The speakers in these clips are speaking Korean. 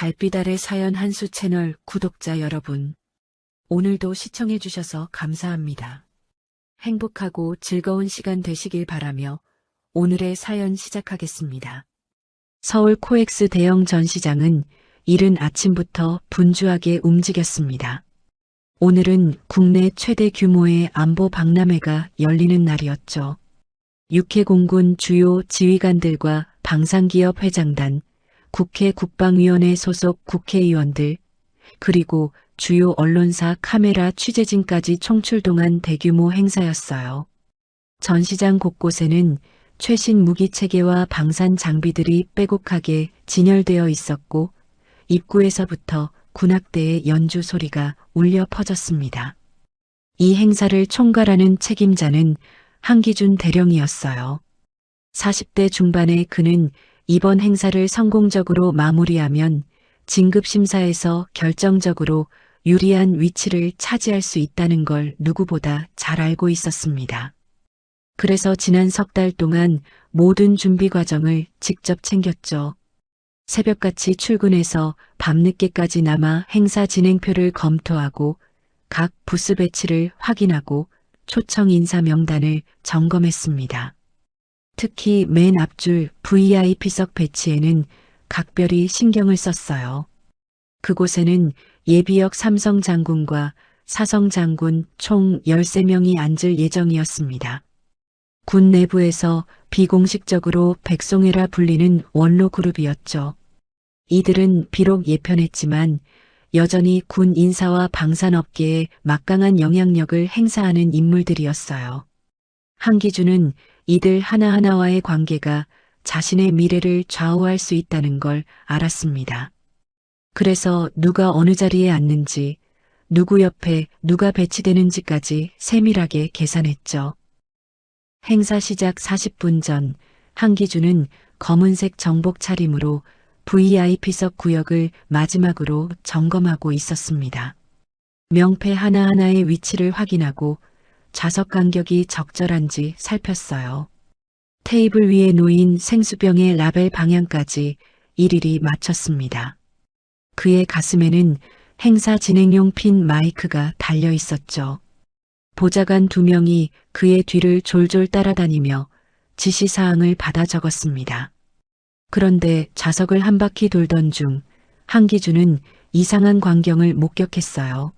달빛 아래 사연 한수 채널 구독자 여러분, 오늘도 시청해주셔서 감사합니다. 행복하고 즐거운 시간 되시길 바라며 오늘의 사연 시작하겠습니다. 서울 코엑스 대형 전시장은 이른 아침부터 분주하게 움직였습니다. 오늘은 국내 최대 규모의 안보 박람회가 열리는 날이었죠. 육해공군 주요 지휘관들과 방산기업 회장단, 국회 국방위원회 소속 국회의원들, 그리고 주요 언론사 카메라 취재진까지 총출동한 대규모 행사였어요. 전시장 곳곳에는 최신 무기체계와 방산 장비들이 빼곡하게 진열되어 있었고, 입구에서부터 군악대의 연주 소리가 울려 퍼졌습니다. 이 행사를 총괄하는 책임자는 한기준 대령이었어요. 40대 중반의 그는 이번 행사를 성공적으로 마무리하면 진급심사에서 결정적으로 유리한 위치를 차지할 수 있다는 걸 누구보다 잘 알고 있었습니다. 그래서 지난 석 달 동안 모든 준비 과정을 직접 챙겼죠. 새벽같이 출근해서 밤늦게까지 남아 행사 진행표를 검토하고 각 부스 배치를 확인하고 초청 인사 명단을 점검했습니다. 특히 맨 앞줄 VIP석 배치에는 각별히 신경을 썼어요. 그곳에는 예비역 삼성 장군과 사성 장군 총 13명이 앉을 예정이었습니다. 군 내부에서 비공식적으로 백송해라 불리는 원로 그룹이었죠. 이들은 비록 예편했지만 여전히 군 인사와 방산업계에 막강한 영향력을 행사하는 인물들이었어요. 한기준은 이들 하나하나와의 관계가 자신의 미래를 좌우할 수 있다는 걸 알았습니다. 그래서 누가 어느 자리에 앉는지, 누구 옆에 누가 배치되는지까지 세밀하게 계산했죠. 행사 시작 40분 전 한기준은 검은색 정복 차림으로 VIP석 구역을 마지막으로 점검하고 있었습니다. 명패 하나하나의 위치를 확인하고 좌석 간격이 적절한지 살폈어요. 테이블 위에 놓인 생수병의 라벨 방향까지 일일이 맞췄습니다. 그의 가슴에는 행사 진행용 핀 마이크가 달려 있었죠. 보좌관 2명이 그의 뒤를 졸졸 따라다니며 지시사항을 받아 적었습니다. 그런데 좌석을 한 바퀴 돌던 중 한기준은 이상한 광경을 목격했어요.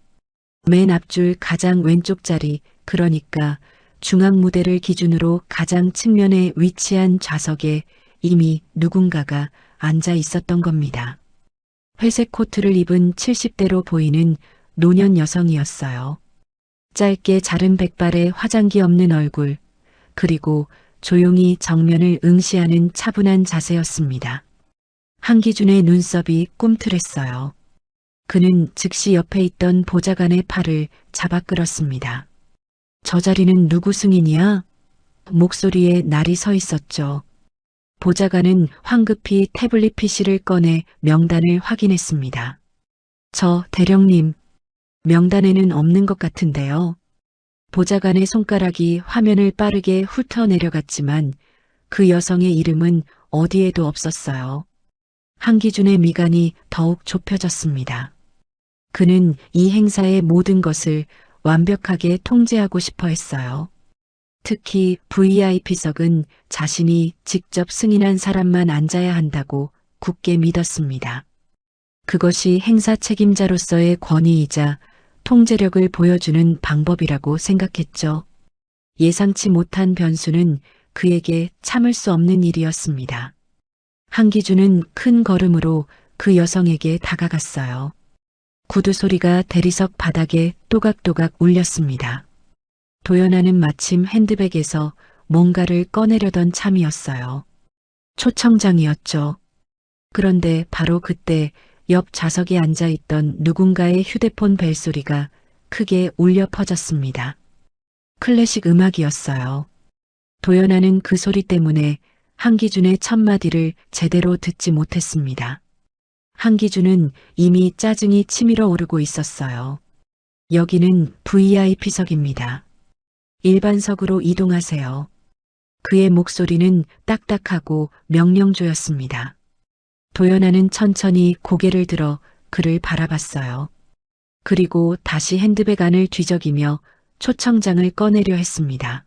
맨 앞줄 가장 왼쪽 자리, 그러니까 중앙 무대를 기준으로 가장 측면에 위치한 좌석에 이미 누군가가 앉아 있었던 겁니다. 회색 코트를 입은 70대로 보이는 노년 여성이었어요. 짧게 자른 백발에 화장기 없는 얼굴, 그리고 조용히 정면을 응시하는 차분한 자세였습니다. 한기준의 눈썹이 꿈틀했어요. 그는 즉시 옆에 있던 보좌관의 팔을 잡아 끌었습니다. 저 자리는 누구 승인이야? 목소리에 날이 서 있었죠. 보좌관은 황급히 태블릿 PC를 꺼내 명단을 확인했습니다. 저 대령님, 명단에는 없는 것 같은데요. 보좌관의 손가락이 화면을 빠르게 훑어 내려갔지만 그 여성의 이름은 어디에도 없었어요. 한기준의 미간이 더욱 좁혀졌습니다. 그는 이 행사의 모든 것을 완벽하게 통제하고 싶어 했어요. 특히 VIP석은 자신이 직접 승인한 사람만 앉아야 한다고 굳게 믿었습니다. 그것이 행사 책임자로서의 권위이자 통제력을 보여주는 방법이라고 생각했죠. 예상치 못한 변수는 그에게 참을 수 없는 일이었습니다. 한기준은 큰 걸음으로 그 여성에게 다가갔어요. 구두 소리가 대리석 바닥에 또각또각 울렸습니다. 도연아는 마침 핸드백에서 뭔가를 꺼내려던 참이었어요. 초청장이었죠. 그런데 바로 그때 옆 좌석에 앉아있던 누군가의 휴대폰 벨소리가 크게 울려 퍼졌습니다. 클래식 음악이었어요. 도연아는 그 소리 때문에 한기준의 첫 마디를 제대로 듣지 못했습니다. 한기준은 이미 짜증이 치밀어 오르고 있었어요. 여기는 VIP석입니다. 일반석으로 이동하세요. 그의 목소리는 딱딱하고 명령조였습니다. 도연아는 천천히 고개를 들어 그를 바라봤어요. 그리고 다시 핸드백 안을 뒤적이며 초청장을 꺼내려 했습니다.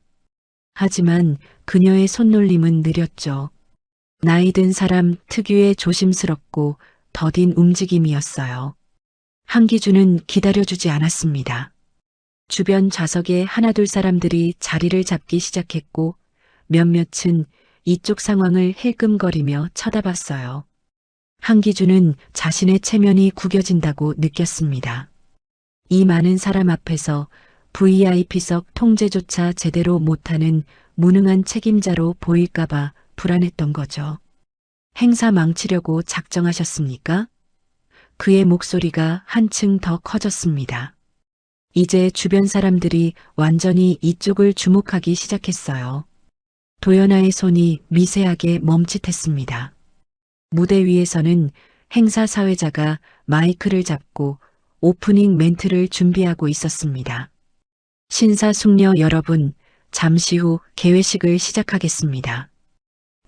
하지만 그녀의 손놀림은 느렸죠. 나이 든 사람 특유의 조심스럽고 더딘 움직임이었어요. 한기준은 기다려주지 않았습니다. 주변 좌석에 하나둘 사람들이 자리를 잡기 시작했고 몇몇은 이쪽 상황을 힐끔거리며 쳐다봤어요. 한기준은 자신의 체면이 구겨진다고 느꼈습니다. 이 많은 사람 앞에서 VIP석 통제조차 제대로 못하는 무능한 책임자로 보일까봐 불안했던 거죠. 행사 망치려고 작정하셨습니까? 그의 목소리가 한층 더 커졌습니다. 이제 주변 사람들이 완전히 이쪽을 주목하기 시작했어요. 도연아의 손이 미세하게 멈칫했습니다. 무대 위에서는 행사 사회자가 마이크를 잡고 오프닝 멘트를 준비하고 있었습니다. 신사숙녀 여러분, 잠시 후 개회식을 시작하겠습니다.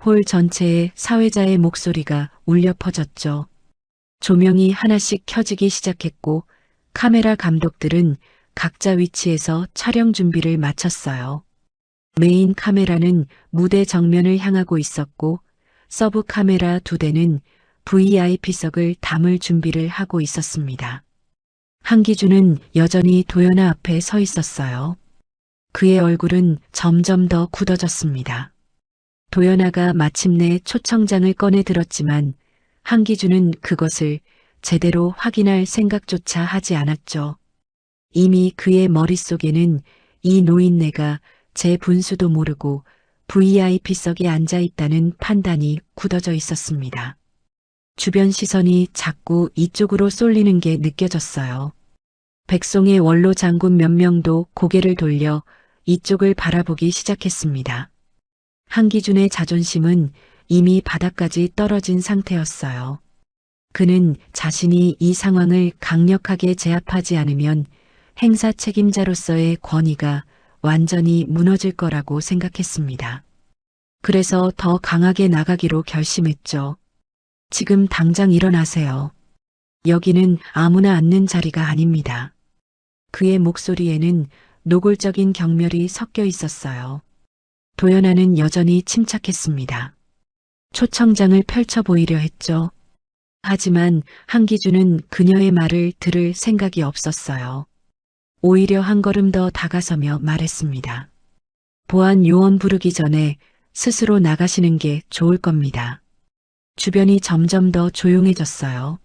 홀 전체에 사회자의 목소리가 울려 퍼졌죠. 조명이 하나씩 켜지기 시작했고 카메라 감독들은 각자 위치에서 촬영 준비를 마쳤어요. 메인 카메라는 무대 정면을 향하고 있었고 서브 카메라 2대는 VIP석을 담을 준비를 하고 있었습니다. 한기준은 여전히 도연아 앞에 서 있었어요. 그의 얼굴은 점점 더 굳어졌습니다. 도연아가 마침내 초청장을 꺼내 들었지만 한기준은 그것을 제대로 확인할 생각조차 하지 않았죠. 이미 그의 머릿속에는 이 노인네가 제 분수도 모르고 VIP석에 앉아 있다는 판단이 굳어져 있었습니다. 주변 시선이 자꾸 이쪽으로 쏠리는 게 느껴졌어요. 백송의 원로 장군 몇 명도 고개를 돌려 이쪽을 바라보기 시작했습니다. 한기준의 자존심은 이미 바닥까지 떨어진 상태였어요. 그는 자신이 이 상황을 강력하게 제압하지 않으면 행사 책임자로서의 권위가 완전히 무너질 거라고 생각했습니다. 그래서 더 강하게 나가기로 결심했죠. 지금 당장 일어나세요. 여기는 아무나 앉는 자리가 아닙니다. 그의 목소리에는 노골적인 경멸이 섞여 있었어요. 도연아는 여전히 침착했습니다. 초청장을 펼쳐 보이려 했죠. 하지만 한기준은 그녀의 말을 들을 생각이 없었어요. 오히려 한 걸음 더 다가서며 말했습니다. 보안 요원 부르기 전에 스스로 나가시는 게 좋을 겁니다. 주변이 점점 더 조용해졌어요.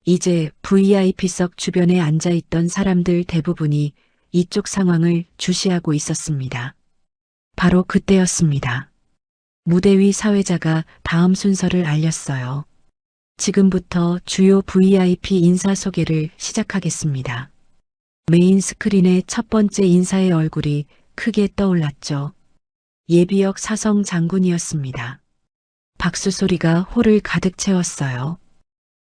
이제 VIP석 주변에 앉아있던 사람들 대부분이 이쪽 상황을 주시하고 있었습니다. 바로 그때였습니다. 무대 위 사회자가 다음 순서를 알렸어요. 지금부터 주요 VIP 인사 소개를 시작하겠습니다. 메인 스크린의 첫 번째 인사의 얼굴이 크게 떠올랐죠. 예비역 사성 장군이었습니다. 박수 소리가 홀을 가득 채웠어요.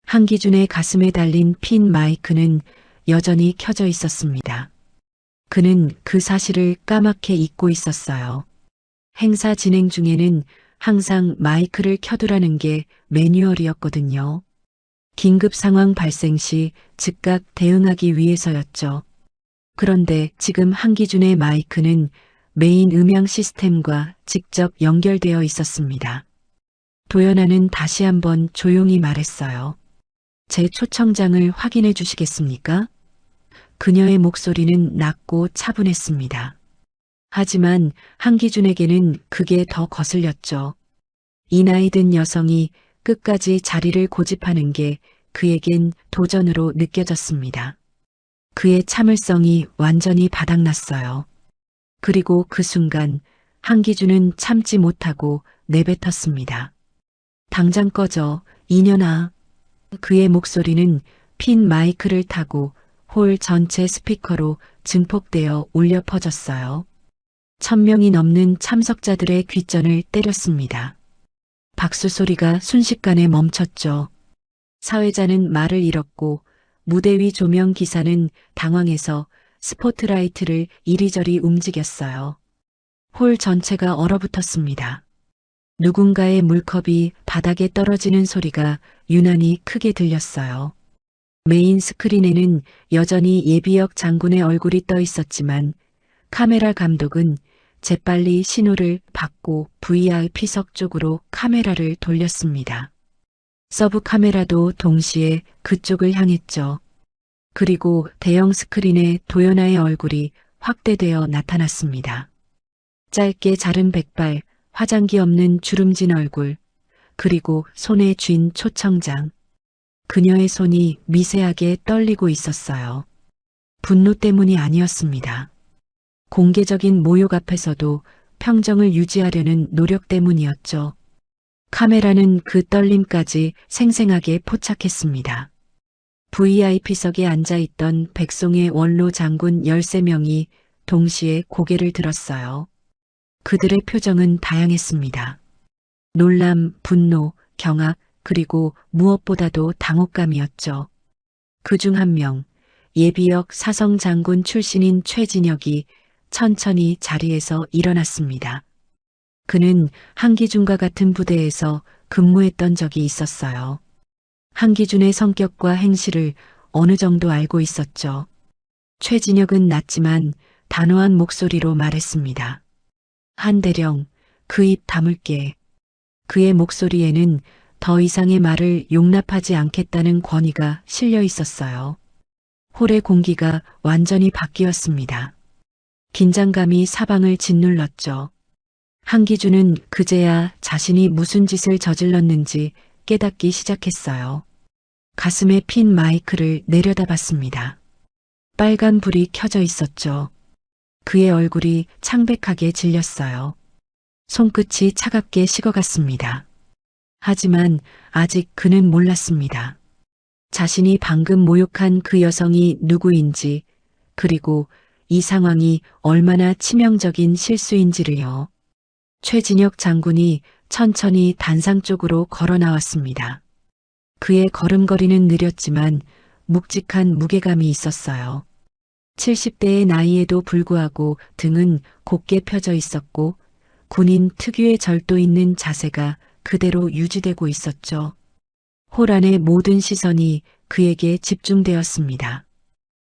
한기준의 가슴에 달린 핀 마이크는 여전히 켜져 있었습니다. 그는 그 사실을 까맣게 잊고 있었어요. 행사 진행 중에는 항상 마이크를 켜두라는 게 매뉴얼이었거든요. 긴급 상황 발생 시 즉각 대응하기 위해서였죠. 그런데 지금 한기준의 마이크는 메인 음향 시스템과 직접 연결되어 있었습니다. 도연아는 다시 한번 조용히 말했어요. 제 초청장을 확인해 주시겠습니까? 그녀의 목소리는 낮고 차분했습니다. 하지만 한기준에게는 그게 더 거슬렸죠. 이 나이 든 여성이 끝까지 자리를 고집하는 게 그에겐 도전으로 느껴졌습니다. 그의 참을성이 완전히 바닥났어요. 그리고 그 순간 한기준은 참지 못하고 내뱉었습니다. 당장 꺼져, 이년아. 그의 목소리는 핀 마이크를 타고 홀 전체 스피커로 증폭되어 울려 퍼졌어요. 1000명이 넘는 참석자들의 귓전을 때렸습니다. 박수 소리가 순식간에 멈췄죠. 사회자는 말을 잃었고 무대 위 조명 기사는 당황해서 스포트라이트를 이리저리 움직였어요. 홀 전체가 얼어붙었습니다. 누군가의 물컵이 바닥에 떨어지는 소리가 유난히 크게 들렸어요. 메인 스크린에는 여전히 예비역 장군의 얼굴이 떠 있었지만 카메라 감독은 재빨리 신호를 받고 VIP석 쪽으로 카메라를 돌렸습니다. 서브 카메라도 동시에 그쪽을 향했죠. 그리고 대형 스크린에 도연아의 얼굴이 확대되어 나타났습니다. 짧게 자른 백발, 화장기 없는 주름진 얼굴, 그리고 손에 쥔 초청장. 그녀의 손이 미세하게 떨리고 있었어요. 분노 때문이 아니었습니다. 공개적인 모욕 앞에서도 평정을 유지하려는 노력 때문이었죠. 카메라는 그 떨림까지 생생하게 포착했습니다. VIP석에 앉아있던 백송의 원로 장군 13명이 동시에 고개를 들었어요. 그들의 표정은 다양했습니다. 놀람, 분노, 경악, 그리고 무엇보다도 당혹감이었죠. 그중 한 명, 예비역 사성 장군 출신인 최진혁이 천천히 자리에서 일어났습니다. 그는 한기준과 같은 부대에서 근무했던 적이 있었어요. 한기준의 성격과 행실을 어느 정도 알고 있었죠. 최진혁은 낮지만 단호한 목소리로 말했습니다. 한대령, 그 입 다물게. 그의 목소리에는 더 이상의 말을 용납하지 않겠다는 권위가 실려 있었어요. 홀의 공기가 완전히 바뀌었습니다. 긴장감이 사방을 짓눌렀죠. 한기준은 그제야 자신이 무슨 짓을 저질렀는지 깨닫기 시작했어요. 가슴에 핀 마이크를 내려다봤습니다. 빨간 불이 켜져 있었죠. 그의 얼굴이 창백하게 질렸어요. 손끝이 차갑게 식어갔습니다. 하지만 아직 그는 몰랐습니다. 자신이 방금 모욕한 그 여성이 누구인지, 그리고 이 상황이 얼마나 치명적인 실수인지를요. 최진혁 장군이 천천히 단상 쪽으로 걸어 나왔습니다. 그의 걸음걸이는 느렸지만 묵직한 무게감이 있었어요. 70대의 나이에도 불구하고 등은 곧게 펴져 있었고 군인 특유의 절도 있는 자세가 그대로 유지되고 있었죠. 홀 안의 모든 시선이 그에게 집중되었습니다.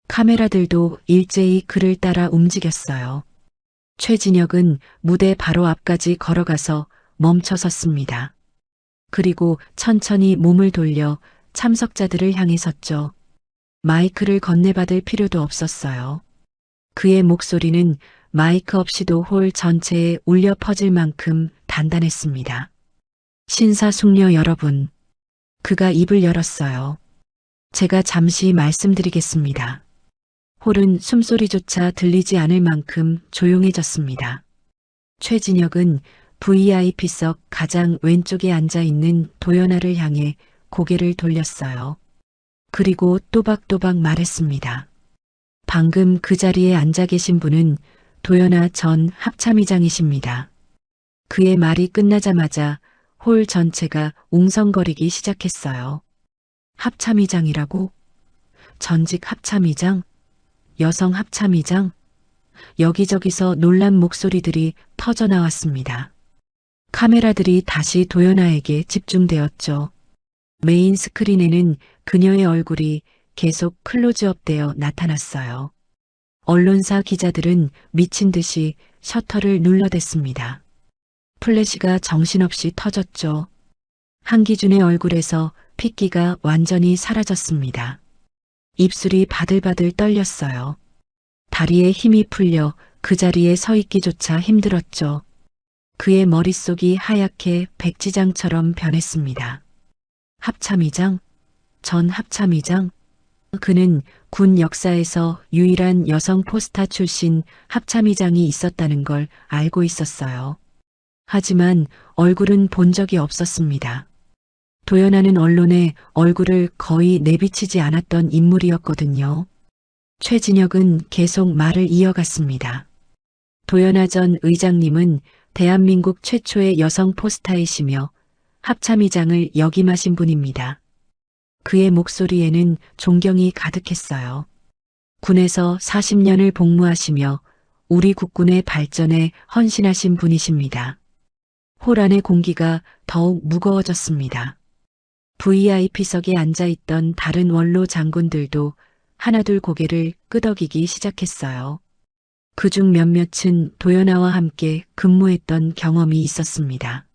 카메라들도 일제히 그를 따라 움직였어요. 최진혁은 무대 바로 앞까지 걸어가서 멈춰 섰습니다. 그리고 천천히 몸을 돌려 참석자들을 향해 섰죠. 마이크를 건네받을 필요도 없었어요. 그의 목소리는 마이크 없이도 홀 전체에 울려 퍼질 만큼 단단했습니다. 신사숙녀 여러분, 그가 입을 열었어요. 제가 잠시 말씀드리겠습니다. 홀은 숨소리조차 들리지 않을 만큼 조용해졌습니다. 최진혁은 VIP석 가장 왼쪽에 앉아 있는 도연아를 향해 고개를 돌렸어요. 그리고 또박또박 말했습니다. 방금 그 자리에 앉아 계신 분은 도연아 전 합참의장이십니다. 그의 말이 끝나자마자 홀 전체가 웅성거리기 시작했어요. 합참의장이라고? 전직 합참의장? 여성 합참의장? 여기저기서 놀란 목소리들이 터져나왔습니다. 카메라들이 다시 도연아에게 집중되었죠. 메인 스크린에는 그녀의 얼굴이 계속 클로즈업되어 나타났어요. 언론사 기자들은 미친 듯이 셔터를 눌러댔습니다. 플래시가 정신없이 터졌죠. 한기준의 얼굴에서 핏기가 완전히 사라졌습니다. 입술이 바들바들 떨렸어요. 다리에 힘이 풀려 그 자리에 서 있기조차 힘들었죠. 그의 머릿속이 하얗게 백지장처럼 변했습니다. 합참의장? 전 합참의장? 그는 군 역사에서 유일한 여성 포스타 출신 합참의장이 있었다는 걸 알고 있었어요. 하지만 얼굴은 본 적이 없었습니다. 도연아는 언론에 얼굴을 거의 내비치지 않았던 인물이었거든요. 최진혁은 계속 말을 이어갔습니다. 도연아 전 의장님은 대한민국 최초의 여성 포스타이시며 합참의장을 역임하신 분입니다. 그의 목소리에는 존경이 가득했어요. 군에서 40년을 복무하시며 우리 국군의 발전에 헌신하신 분이십니다. 홀 안의 공기가 더욱 무거워졌습니다. VIP석에 앉아있던 다른 원로 장군들도 하나둘 고개를 끄덕이기 시작했어요. 그중 몇몇은 도연아와 함께 근무했던 경험이 있었습니다.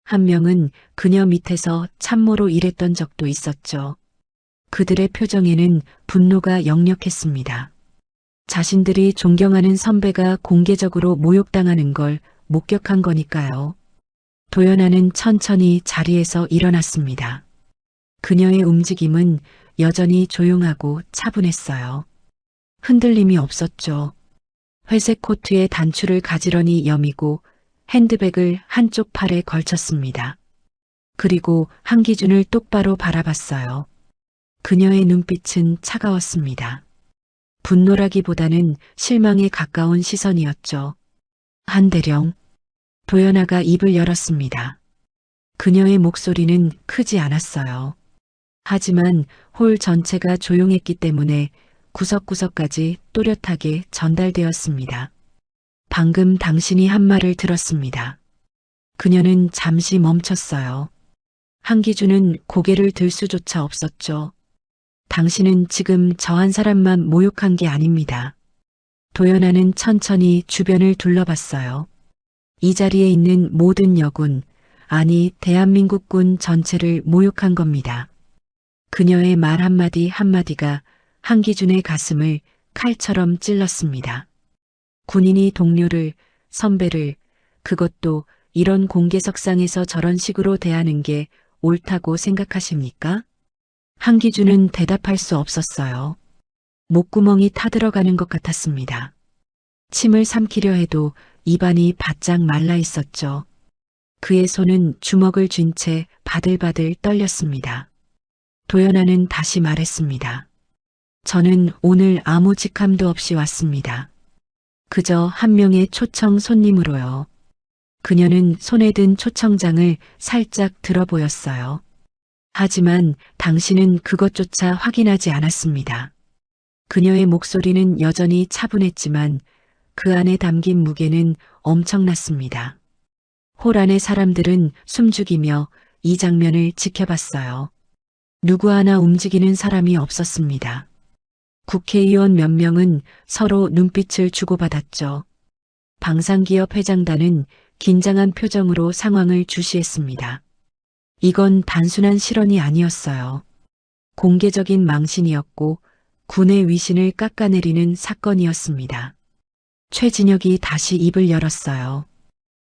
한 명은 그녀 밑에서 참모로 일했던 적도 있었죠. 그들의 표정에는 분노가 역력했습니다. 자신들이 존경하는 선배가 공개적으로 모욕당하는 걸 목격한 거니까요. 도연아는 천천히 자리에서 일어났습니다. 그녀의 움직임은 여전히 조용하고 차분했어요. 흔들림이 없었죠. 회색 코트에 단추를 가지런히 여미고 핸드백을 한쪽 팔에 걸쳤습니다. 그리고 한기준을 똑바로 바라봤어요. 그녀의 눈빛은 차가웠습니다. 분노라기보다는 실망에 가까운 시선이었죠. 한대령. 도연아가 입을 열었습니다. 그녀의 목소리는 크지 않았어요. 하지만 홀 전체가 조용했기 때문에 구석구석까지 또렷하게 전달되었습니다. 방금 당신이 한 말을 들었습니다. 그녀는 잠시 멈췄어요. 한기준은 고개를 들 수조차 없었죠. 당신은 지금 저 한 사람만 모욕한 게 아닙니다. 도연아는 천천히 주변을 둘러봤어요. 이 자리에 있는 모든 여군, 아니 대한민국군 전체를 모욕한 겁니다. 그녀의 말 한마디 한마디가 한기준의 가슴을 칼처럼 찔렀습니다. 군인이 동료를, 선배를, 그것도 이런 공개석상에서 저런 식으로 대하는 게 옳다고 생각하십니까? 한기준은 대답할 수 없었어요. 목구멍이 타들어가는 것 같았습니다. 침을 삼키려 해도 입안이 바짝 말라 있었죠. 그의 손은 주먹을 쥔 채 바들바들 떨렸습니다. 도연아는 다시 말했습니다. 저는 오늘 아무 직함도 없이 왔습니다. 그저 한 명의 초청 손님으로요. 그녀는 손에 든 초청장을 살짝 들어 보였어요. 하지만 당신은 그것조차 확인하지 않았습니다. 그녀의 목소리는 여전히 차분했지만 그 안에 담긴 무게는 엄청났습니다. 홀 안의 사람들은 숨죽이며 이 장면을 지켜봤어요. 누구 하나 움직이는 사람이 없었습니다. 국회의원 몇 명은 서로 눈빛을 주고받았죠. 방산기업 회장단은 긴장한 표정으로 상황을 주시했습니다. 이건 단순한 실언이 아니었어요. 공개적인 망신이었고 군의 위신을 깎아내리는 사건이었습니다. 최진혁이 다시 입을 열었어요.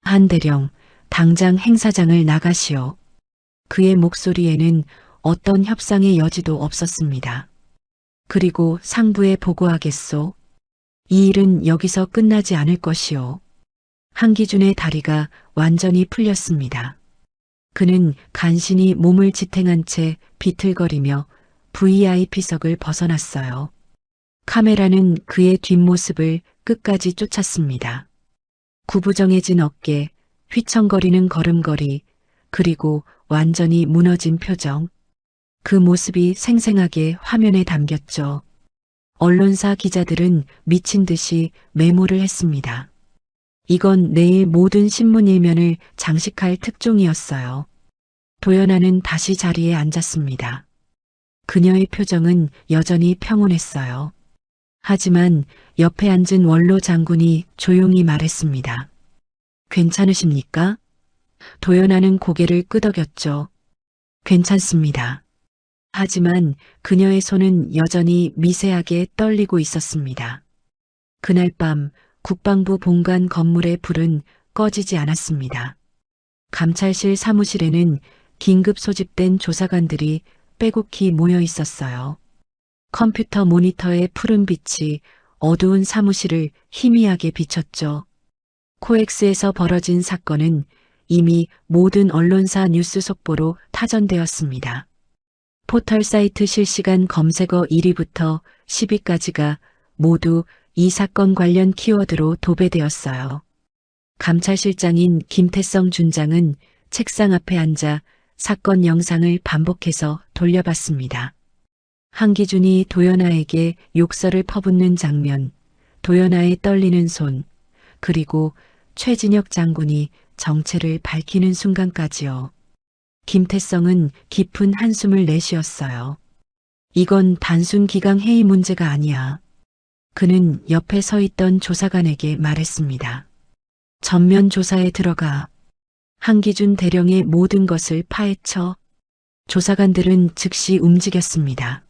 한대령, 당장 행사장을 나가시오. 그의 목소리에는 어떤 협상의 여지도 없었습니다. 그리고 상부에 보고하겠소. 이 일은 여기서 끝나지 않을 것이오. 한기준의 다리가 완전히 풀렸습니다. 그는 간신히 몸을 지탱한 채 비틀거리며 VIP석을 벗어났어요. 카메라는 그의 뒷모습을 끝까지 쫓았습니다. 구부정해진 어깨, 휘청거리는 걸음걸이, 그리고 완전히 무너진 표정. 그 모습이 생생하게 화면에 담겼죠. 언론사 기자들은 미친 듯이 메모를 했습니다. 이건 내일 모든 신문 일면을 장식할 특종이었어요. 도연아는 다시 자리에 앉았습니다. 그녀의 표정은 여전히 평온했어요. 하지만 옆에 앉은 원로 장군이 조용히 말했습니다. 괜찮으십니까? 도연아는 고개를 끄덕였죠. 괜찮습니다. 하지만 그녀의 손은 여전히 미세하게 떨리고 있었습니다. 그날 밤 국방부 본관 건물의 불은 꺼지지 않았습니다. 감찰실 사무실에는 긴급 소집된 조사관들이 빼곡히 모여 있었어요. 컴퓨터 모니터의 푸른 빛이 어두운 사무실을 희미하게 비췄죠. 코엑스에서 벌어진 사건은 이미 모든 언론사 뉴스 속보로 타전되었습니다. 포털 사이트 실시간 검색어 1위부터 10위까지가 모두 이 사건 관련 키워드로 도배되었어요. 감찰실장인 김태성 준장은 책상 앞에 앉아 사건 영상을 반복해서 돌려봤습니다. 한기준이 도연아에게 욕설을 퍼붓는 장면, 도연아의 떨리는 손, 그리고 최진혁 장군이 정체를 밝히는 순간까지요. 김태성은 깊은 한숨을 내쉬었어요. 이건 단순 기강 회의 문제가 아니야. 그는 옆에 서 있던 조사관에게 말했습니다. 전면 조사에 들어가. 한기준 대령의 모든 것을 파헤쳐. 조사관들은 즉시 움직였습니다.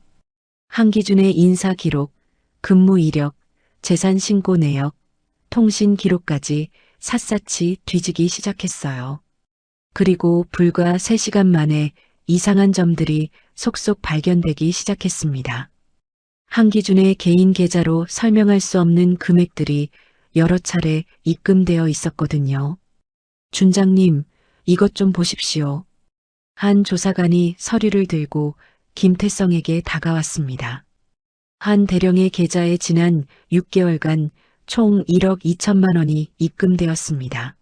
한기준의 인사 기록, 근무 이력, 재산 신고 내역, 통신 기록까지 샅샅이 뒤지기 시작했어요. 그리고 불과 3시간 만에 이상한 점들이 속속 발견되기 시작했습니다. 한기준의 개인 계좌로 설명할 수 없는 금액들이 여러 차례 입금되어 있었거든요. 준장님, 이것 좀 보십시오. 한 조사관이 서류를 들고 김태성에게 다가왔습니다. 한 대령의 계좌에 지난 6개월간 총 1억 2천만 원이 입금되었습니다.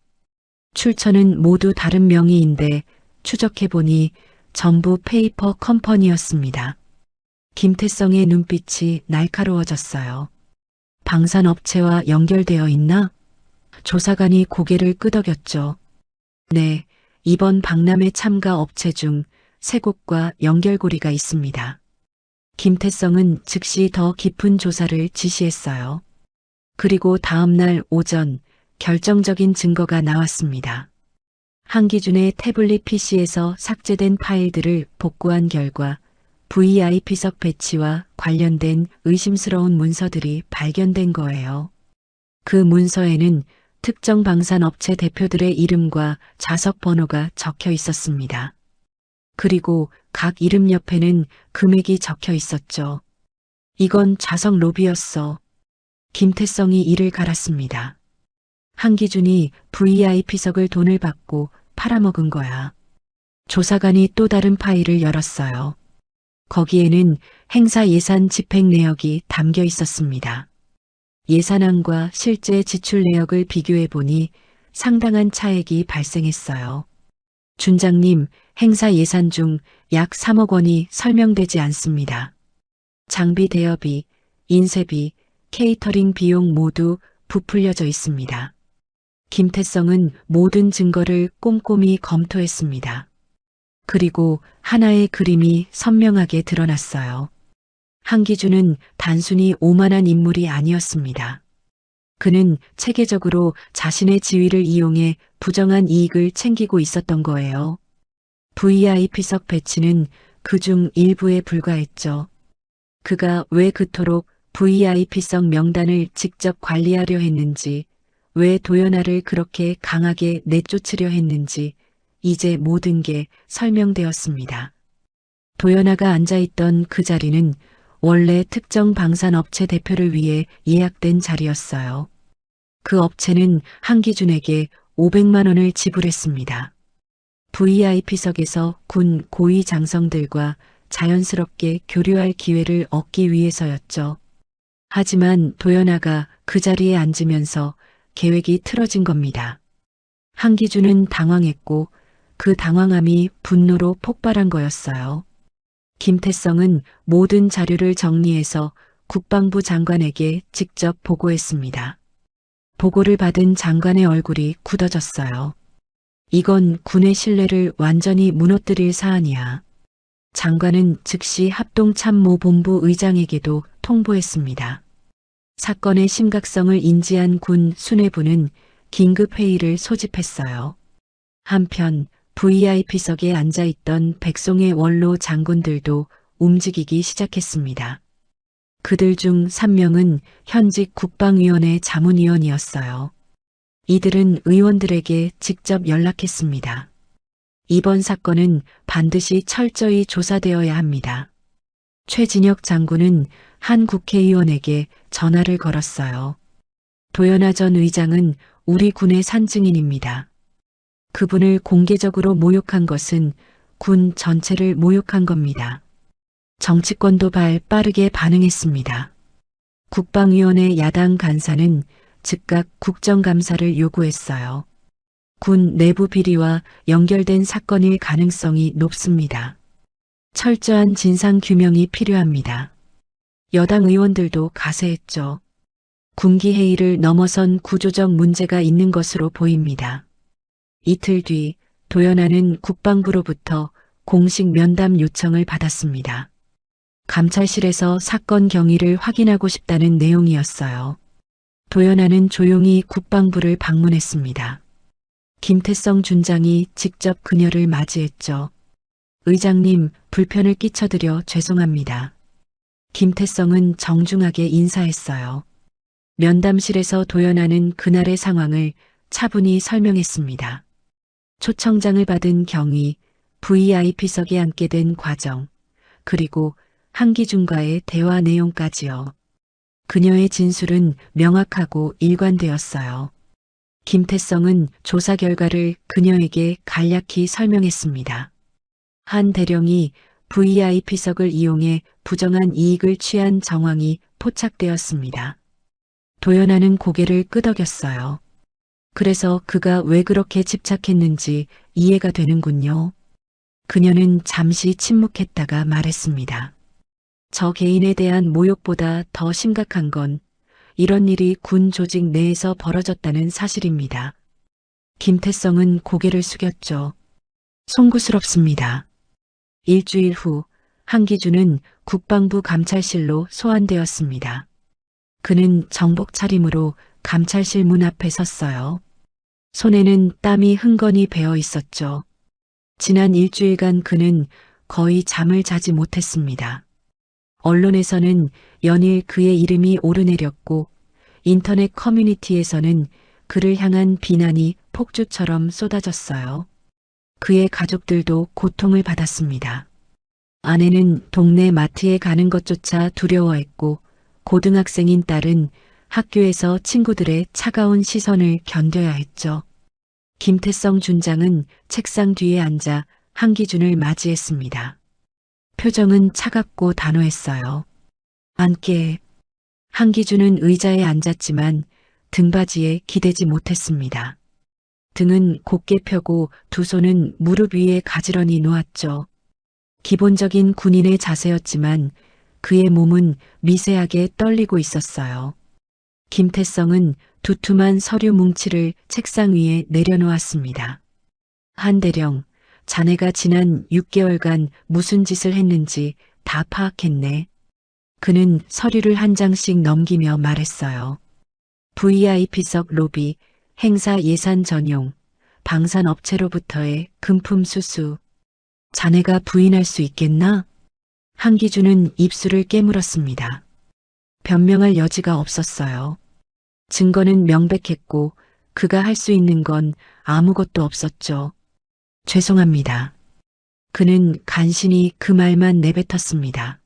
출처는 모두 다른 명의인데 추적해보니 전부 페이퍼 컴퍼니였습니다. 김태성의 눈빛이 날카로워졌어요. 방산업체와 연결되어 있나? 조사관이 고개를 끄덕였죠. 네, 이번 박람회 참가 업체 중 3곳과 연결고리가 있습니다. 김태성은 즉시 더 깊은 조사를 지시했어요. 그리고 다음 날 오전 결정적인 증거가 나왔습니다. 한기준의 태블릿 PC에서 삭제된 파일들을 복구한 결과 VIP석 배치와 관련된 의심스러운 문서들이 발견된 거예요. 그 문서에는 특정 방산업체 대표들의 이름과 좌석 번호가 적혀 있었습니다. 그리고 각 이름 옆에는 금액이 적혀 있었죠. 이건 좌석 로비였어. 김태성이 이를 갈았습니다. 한기준이 VIP석을 돈을 받고 팔아먹은 거야. 조사관이 또 다른 파일을 열었어요. 거기에는 행사 예산 집행 내역이 담겨 있었습니다. 예산안과 실제 지출 내역을 비교해 보니 상당한 차액이 발생했어요. 준장님, 행사 예산 중 약 3억 원이 설명되지 않습니다. 장비 대여비, 인쇄비, 케이터링 비용 모두 부풀려져 있습니다. 김태성은 모든 증거를 꼼꼼히 검토했습니다. 그리고 하나의 그림이 선명하게 드러났어요. 한기준은 단순히 오만한 인물이 아니었습니다. 그는 체계적으로 자신의 지위를 이용해 부정한 이익을 챙기고 있었던 거예요. VIP석 배치는 그중 일부에 불과했죠. 그가 왜 그토록 VIP석 명단을 직접 관리하려 했는지, 왜 도연아를 그렇게 강하게 내쫓으려 했는지 이제 모든 게 설명되었습니다. 도연아가 앉아있던 그 자리는 원래 특정 방산업체 대표를 위해 예약된 자리였어요. 그 업체는 한기준에게 500만 원을 지불했습니다. VIP석에서 군 고위 장성들과 자연스럽게 교류할 기회를 얻기 위해서였죠. 하지만 도연아가 그 자리에 앉으면서 계획이 틀어진 겁니다. 한기준은 당황했고 그 당황함이 분노로 폭발한 거였어요. 김태성은 모든 자료를 정리해서 국방부 장관에게 직접 보고했습니다. 보고를 받은 장관의 얼굴이 굳어졌어요. 이건 군의 신뢰를 완전히 무너뜨릴 사안이야. 장관은 즉시 합동참모본부 의장에게도 통보했습니다. 사건의 심각성을 인지한 군 수뇌부는 긴급회의를 소집했어요. 한편 VIP석에 앉아있던 백송의 원로 장군들도 움직이기 시작했습니다. 그들 중 3명은 현직 국방위원회 자문위원이었어요. 이들은 의원들에게 직접 연락했습니다. 이번 사건은 반드시 철저히 조사되어야 합니다. 최진혁 장군은 한 국회의원에게 전화를 걸었어요. 도연아 전 의장은 우리 군의 산증인입니다. 그분을 공개적으로 모욕한 것은 군 전체를 모욕한 겁니다. 정치권도 빠르게 반응했습니다. 국방위원회 야당 간사는 즉각 국정감사를 요구했어요. 군 내부 비리와 연결된 사건일 가능성이 높습니다. 철저한 진상규명이 필요합니다. 여당 의원들도 가세했죠. 군기회의를 넘어선 구조적 문제가 있는 것으로 보입니다. 이틀 뒤 도연아는 국방부로부터 공식 면담 요청을 받았습니다. 감찰실에서 사건 경위를 확인하고 싶다는 내용이었어요. 도연아는 조용히 국방부를 방문했습니다. 김태성 준장이 직접 그녀를 맞이했죠. 의장님, 불편을 끼쳐드려 죄송합니다. 김태성은 정중하게 인사했어요. 면담실에서 도연아는 그날의 상황을 차분히 설명했습니다. 초청장을 받은 경위, VIP석에 앉게 된 과정, 그리고 한기준과의 대화 내용까지요. 그녀의 진술은 명확하고 일관되었어요. 김태성은 조사 결과를 그녀에게 간략히 설명했습니다. 한 대령이 VIP석을 이용해 부정한 이익을 취한 정황이 포착되었습니다. 도연아는 고개를 끄덕였어요. 그래서 그가 왜 그렇게 집착했는지 이해가 되는군요. 그녀는 잠시 침묵했다가 말했습니다. 저 개인에 대한 모욕보다 더 심각한 건 이런 일이 군 조직 내에서 벌어졌다는 사실입니다. 김태성은 고개를 숙였죠. 송구스럽습니다. 일주일 후 한기준은 국방부 감찰실로 소환되었습니다. 그는 정복 차림으로 감찰실 문 앞에 섰어요. 손에는 땀이 흥건히 배어 있었죠. 지난 일주일간 그는 거의 잠을 자지 못했습니다. 언론에서는 연일 그의 이름이 오르내렸고 인터넷 커뮤니티에서는 그를 향한 비난이 폭주처럼 쏟아졌어요. 그의 가족들도 고통을 받았습니다. 아내는 동네 마트에 가는 것조차 두려워했고 고등학생인 딸은 학교에서 친구들의 차가운 시선을 견뎌야 했죠. 김태성 준장은 책상 뒤에 앉아 한기준을 맞이했습니다. 표정은 차갑고 단호했어요. 앉게. 한기준은 의자에 앉았지만 등받이에 기대지 못했습니다. 등은 곧게 펴고 두 손은 무릎 위에 가지런히 놓았죠. 기본적인 군인의 자세였지만 그의 몸은 미세하게 떨리고 있었어요. 김태성은 두툼한 서류 뭉치를 책상 위에 내려놓았습니다. 한대령, 자네가 지난 6개월간 무슨 짓을 했는지 다 파악했네. 그는 서류를 한 장씩 넘기며 말했어요. VIP석 로비, 행사 예산 전용, 방산업체로부터의 금품 수수. 자네가 부인할 수 있겠나? 한기준은 입술을 깨물었습니다. 변명할 여지가 없었어요. 증거는 명백했고 그가 할 수 있는 건 아무것도 없었죠. 죄송합니다. 그는 간신히 그 말만 내뱉었습니다.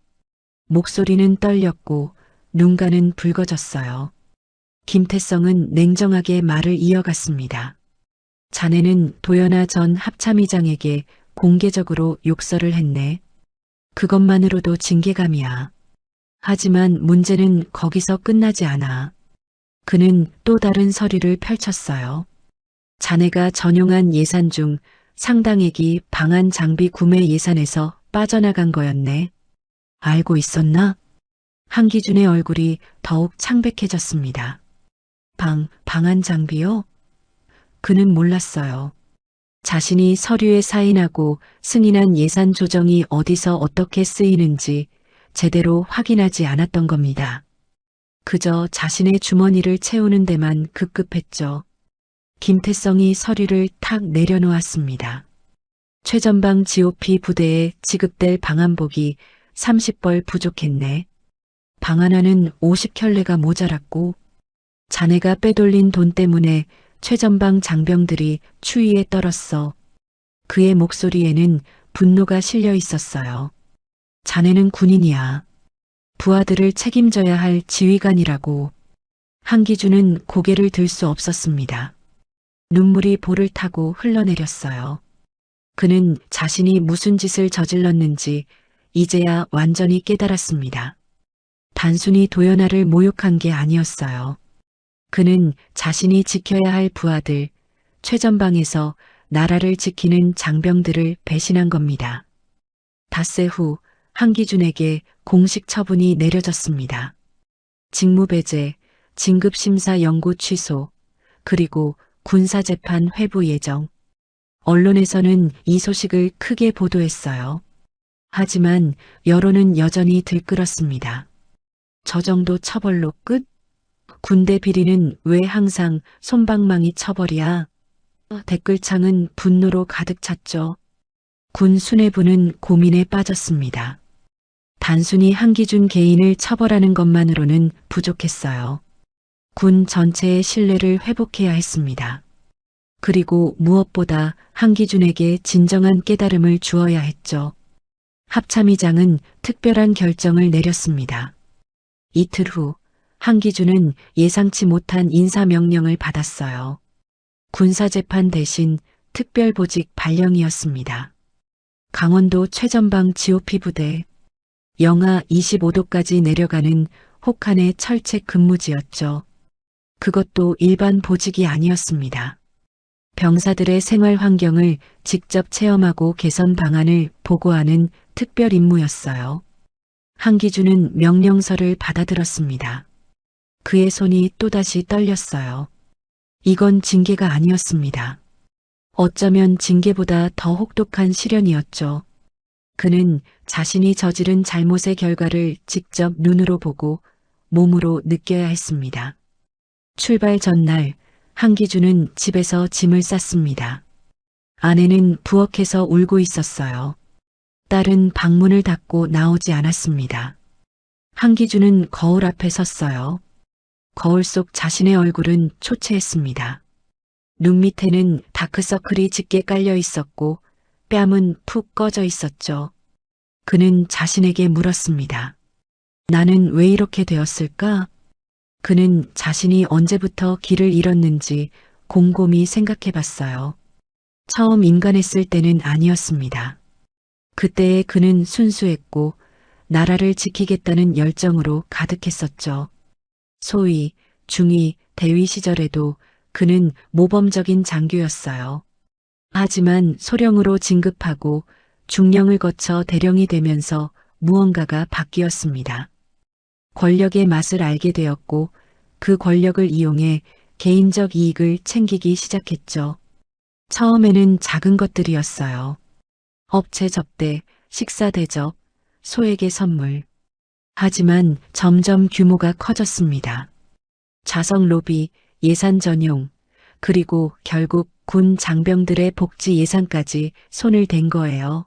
목소리는 떨렸고 눈가는 붉어졌어요. 김태성은 냉정하게 말을 이어갔습니다. 자네는 도연아 전 합참의장에게 공개적으로 욕설을 했네. 그것만으로도 징계감이야. 하지만 문제는 거기서 끝나지 않아. 그는 또 다른 서류를 펼쳤어요. 자네가 전용한 예산 중 상당액이 방한 장비 구매 예산에서 빠져나간 거였네. 알고 있었나? 한기준의 얼굴이 더욱 창백해졌습니다. 방한 장비요? 그는 몰랐어요. 자신이 서류에 사인하고 승인한 예산 조정이 어디서 어떻게 쓰이는지 제대로 확인하지 않았던 겁니다. 그저 자신의 주머니를 채우는 데만 급급했죠. 김태성이 서류를 탁 내려놓았습니다. 최전방 GOP 부대에 지급될 방한복이 30벌 부족했네. 방한화는 50켤레가 모자랐고 자네가 빼돌린 돈 때문에 최전방 장병들이 추위에 떨었어. 그의 목소리에는 분노가 실려 있었어요. 자네는 군인이야. 부하들을 책임져야 할 지휘관이라고. 한기준은 고개를 들 수 없었습니다. 눈물이 볼을 타고 흘러내렸어요. 그는 자신이 무슨 짓을 저질렀는지 이제야 완전히 깨달았습니다. 단순히 도연아를 모욕한 게 아니었어요. 그는 자신이 지켜야 할 부하들, 최전방에서 나라를 지키는 장병들을 배신한 겁니다. 닷새 후 한기준에게 공식 처분이 내려졌습니다. 직무배제, 진급심사 연구 취소, 그리고 군사재판 회부 예정. 언론에서는 이 소식을 크게 보도했어요. 하지만 여론은 여전히 들끓었습니다. 저 정도 처벌로 끝? 군대 비리는 왜 항상 솜방망이 처벌이야? 댓글창은 분노로 가득 찼죠. 군 수뇌부는 고민에 빠졌습니다. 단순히 한기준 개인을 처벌하는 것만으로는 부족했어요. 군 전체의 신뢰를 회복해야 했습니다. 그리고 무엇보다 한기준에게 진정한 깨달음을 주어야 했죠. 합참의장은 특별한 결정을 내렸습니다. 이틀 후 한기준은 예상치 못한 인사명령을 받았어요. 군사재판 대신 특별보직 발령이었습니다. 강원도 최전방 GOP 부대, 영하 25도까지 내려가는 혹한의 철책 근무지였죠. 그것도 일반 보직이 아니었습니다. 병사들의 생활 환경을 직접 체험하고 개선 방안을 보고하는 특별 임무였어요. 한기준은 명령서를 받아들었습니다. 그의 손이 또다시 떨렸어요. 이건 징계가 아니었습니다. 어쩌면 징계보다 더 혹독한 시련이었죠. 그는 자신이 저지른 잘못의 결과를 직접 눈으로 보고 몸으로 느껴야 했습니다. 출발 전날 한기준은 집에서 짐을 쌌습니다. 아내는 부엌에서 울고 있었어요. 딸은 방문을 닫고 나오지 않았습니다. 한기준은 거울 앞에 섰어요. 거울 속 자신의 얼굴은 초췌했습니다. 눈 밑에는 다크서클이 짙게 깔려 있었고 뺨은 푹 꺼져 있었죠. 그는 자신에게 물었습니다. 나는 왜 이렇게 되었을까? 그는 자신이 언제부터 길을 잃었는지 곰곰이 생각해 봤어요. 처음 인간했을 때는 아니었습니다. 그때의 그는 순수했고 나라를 지키겠다는 열정으로 가득했었죠. 소위, 중위, 대위 시절에도 그는 모범적인 장교였어요. 하지만 소령으로 진급하고 중령을 거쳐 대령이 되면서 무언가가 바뀌었습니다. 권력의 맛을 알게 되었고 그 권력을 이용해 개인적 이익을 챙기기 시작했죠. 처음에는 작은 것들이었어요. 업체 접대, 식사 대접, 소에게 선물. 하지만 점점 규모가 커졌습니다. 좌석 로비, 예산 전용, 그리고 결국 군 장병들의 복지 예산까지 손을 댄 거예요.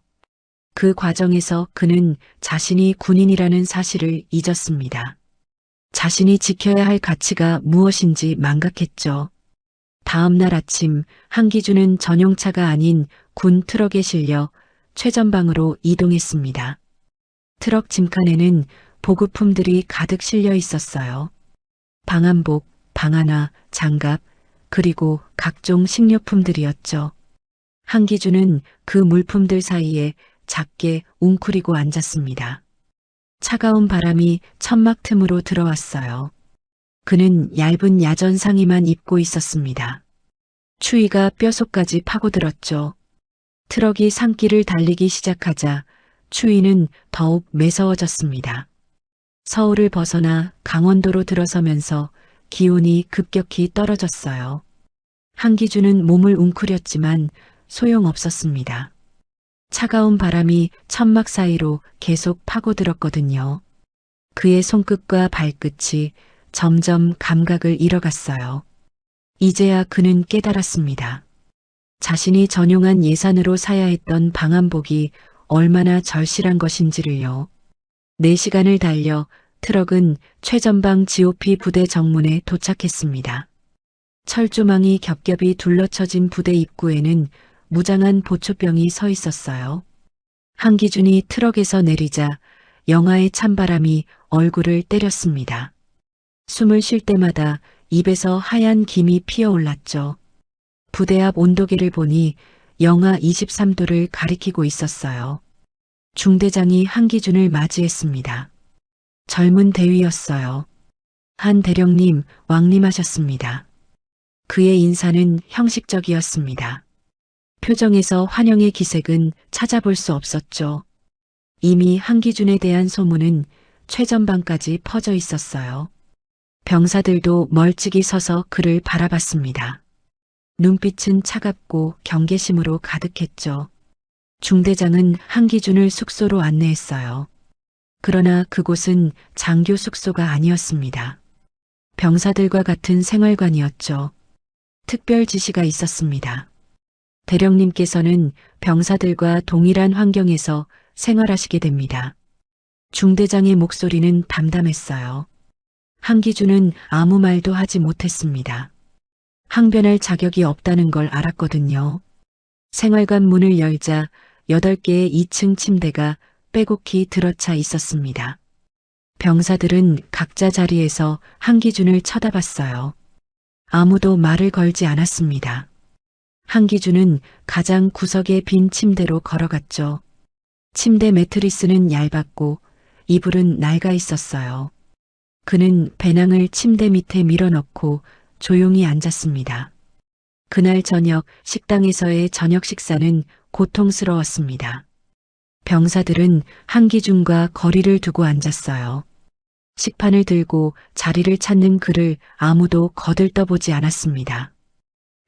그 과정에서 그는 자신이 군인이라는 사실을 잊었습니다. 자신이 지켜야 할 가치가 무엇인지 망각했죠. 다음 날 아침 한기준은 전용차가 아닌 군 트럭에 실려 최전방으로 이동했습니다. 트럭 짐칸에는 보급품들이 가득 실려 있었어요. 방한복, 방한화, 장갑, 그리고 각종 식료품들이었죠. 한기준은 그 물품들 사이에 작게 웅크리고 앉았습니다. 차가운 바람이 천막 틈으로 들어왔어요. 그는 얇은 야전 상의만 입고 있었습니다. 추위가 뼛속까지 파고들었죠. 트럭이 산길을 달리기 시작하자 추위는 더욱 매서워졌습니다. 서울을 벗어나 강원도로 들어서면서 기온이 급격히 떨어졌어요. 한기준은 몸을 웅크렸지만 소용없었습니다. 차가운 바람이 천막 사이로 계속 파고들었거든요. 그의 손끝과 발끝이 점점 감각을 잃어갔어요. 이제야 그는 깨달았습니다. 자신이 전용한 예산으로 사야 했던 방한복이 얼마나 절실한 것인지를요. 4시간을 달려 트럭은 최전방 GOP 부대 정문에 도착했습니다. 철조망이 겹겹이 둘러쳐진 부대 입구에는 무장한 보초병이 서 있었어요. 한기준이 트럭에서 내리자 영하의 찬바람이 얼굴을 때렸습니다. 숨을 쉴 때마다 입에서 하얀 김이 피어올랐죠. 부대 앞 온도계를 보니 영하 23도를 가리키고 있었어요. 중대장이 한기준을 맞이했습니다. 젊은 대위였어요. 한 대령님, 왕림하셨습니다. 그의 인사는 형식적이었습니다. 표정에서 환영의 기색은 찾아볼 수 없었죠. 이미 한기준에 대한 소문은 최전방까지 퍼져 있었어요. 병사들도 멀찍이 서서 그를 바라봤습니다. 눈빛은 차갑고 경계심으로 가득했죠. 중대장은 한기준을 숙소로 안내했어요. 그러나 그곳은 장교 숙소가 아니었습니다. 병사들과 같은 생활관이었죠. 특별 지시가 있었습니다. 대령님께서는 병사들과 동일한 환경에서 생활하시게 됩니다. 중대장의 목소리는 담담했어요. 한기준은 아무 말도 하지 못했습니다. 항변할 자격이 없다는 걸 알았거든요. 생활관 문을 열자 8개의 2층 침대가 빼곡히 들어차 있었습니다. 병사들은 각자 자리에서 한기준을 쳐다봤어요. 아무도 말을 걸지 않았습니다. 한기준은 가장 구석의 빈 침대로 걸어갔죠. 침대 매트리스는 얇았고 이불은 낡아 있었어요. 그는 배낭을 침대 밑에 밀어넣고 조용히 앉았습니다. 그날 저녁 식당에서의 저녁 식사는 고통스러웠습니다. 병사들은 한기준과 거리를 두고 앉았어요. 식판을 들고 자리를 찾는 그를 아무도 거들떠보지 않았습니다.